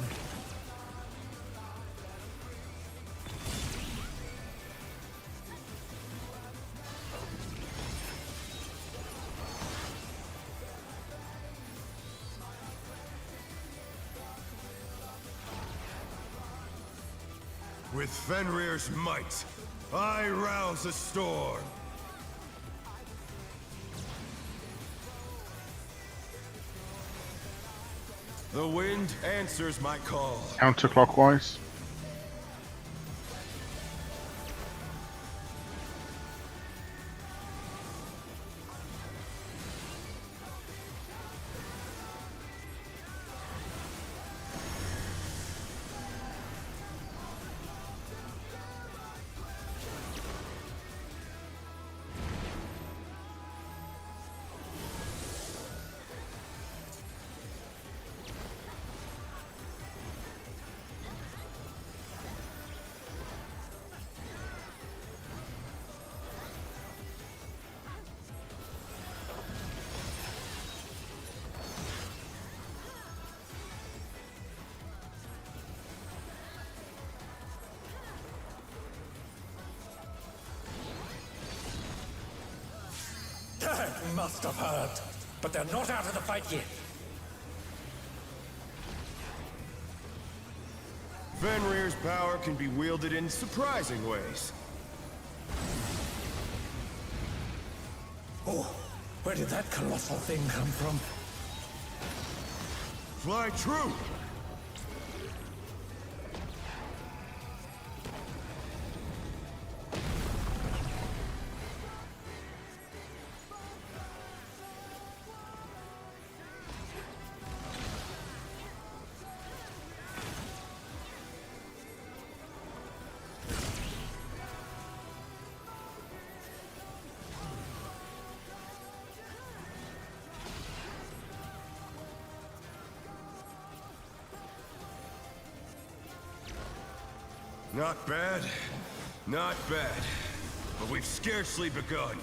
With Fenrir's might, I rouse a storm. The wind answers my call. Counterclockwise. must have hurt, but they're not out of the fight yet. Fenrir's power can be wielded in surprising ways. Oh, where did that colossal thing come from? Fly true! Not bad. Not bad. But we've scarcely begun.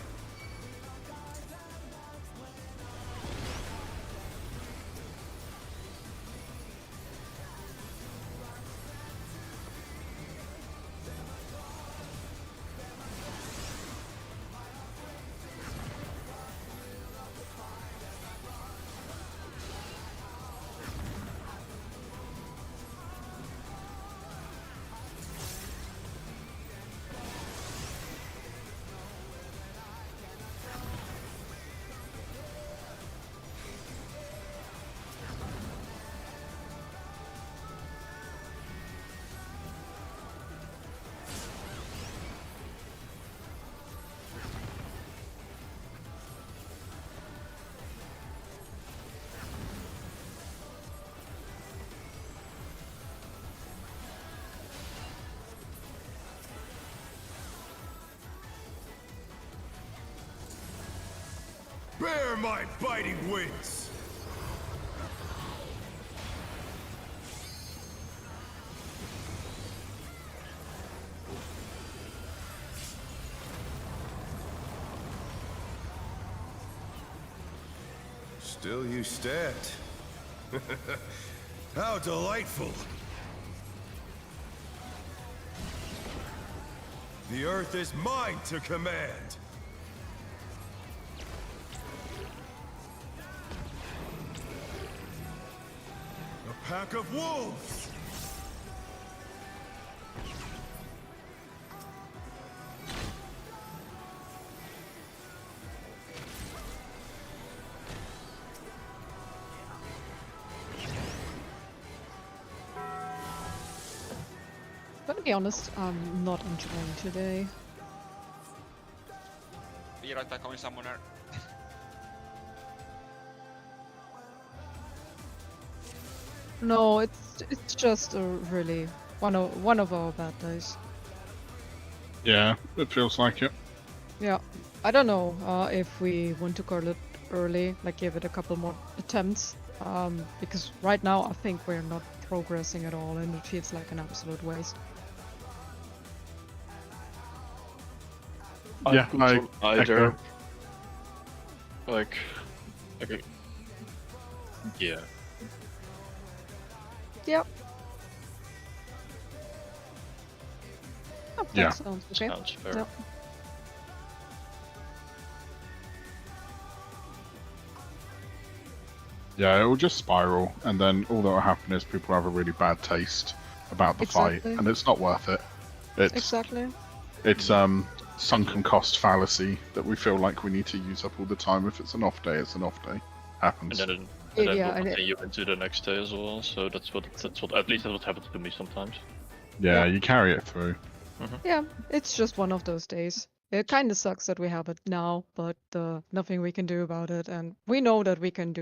Bear my biting wings! Still you stand. How delightful! The Earth is mine to command! A pack of wolves! To be honest, I'm not enjoying today. Be right back on summoner. No, it's just a really one of our bad days. Yeah, it feels like it. Yeah, I don't know if we want to call it early, like give it a couple more attempts, because right now I think we're not progressing at all, and it feels like an absolute waste. Yeah, I either. echo. Like, okay. Yeah. Yep. Oh, that Yeah. sounds okay. Sounds fair. Yep. Yeah, it will just spiral, and then all that will happen is people have a really bad taste about the Exactly. fight, and it's not worth it. Exactly. It's sunken cost fallacy that we feel like we need to use up all the time. If it's an off day, it's an off day. Happens. And then Yeah, we'll and continue into the next day as well. So that's what at least that's what happens to me sometimes. Yeah, you carry it through. Yeah, it's just one of those days. It kind of sucks that we have it now, but nothing we can do about it, and we know that we can do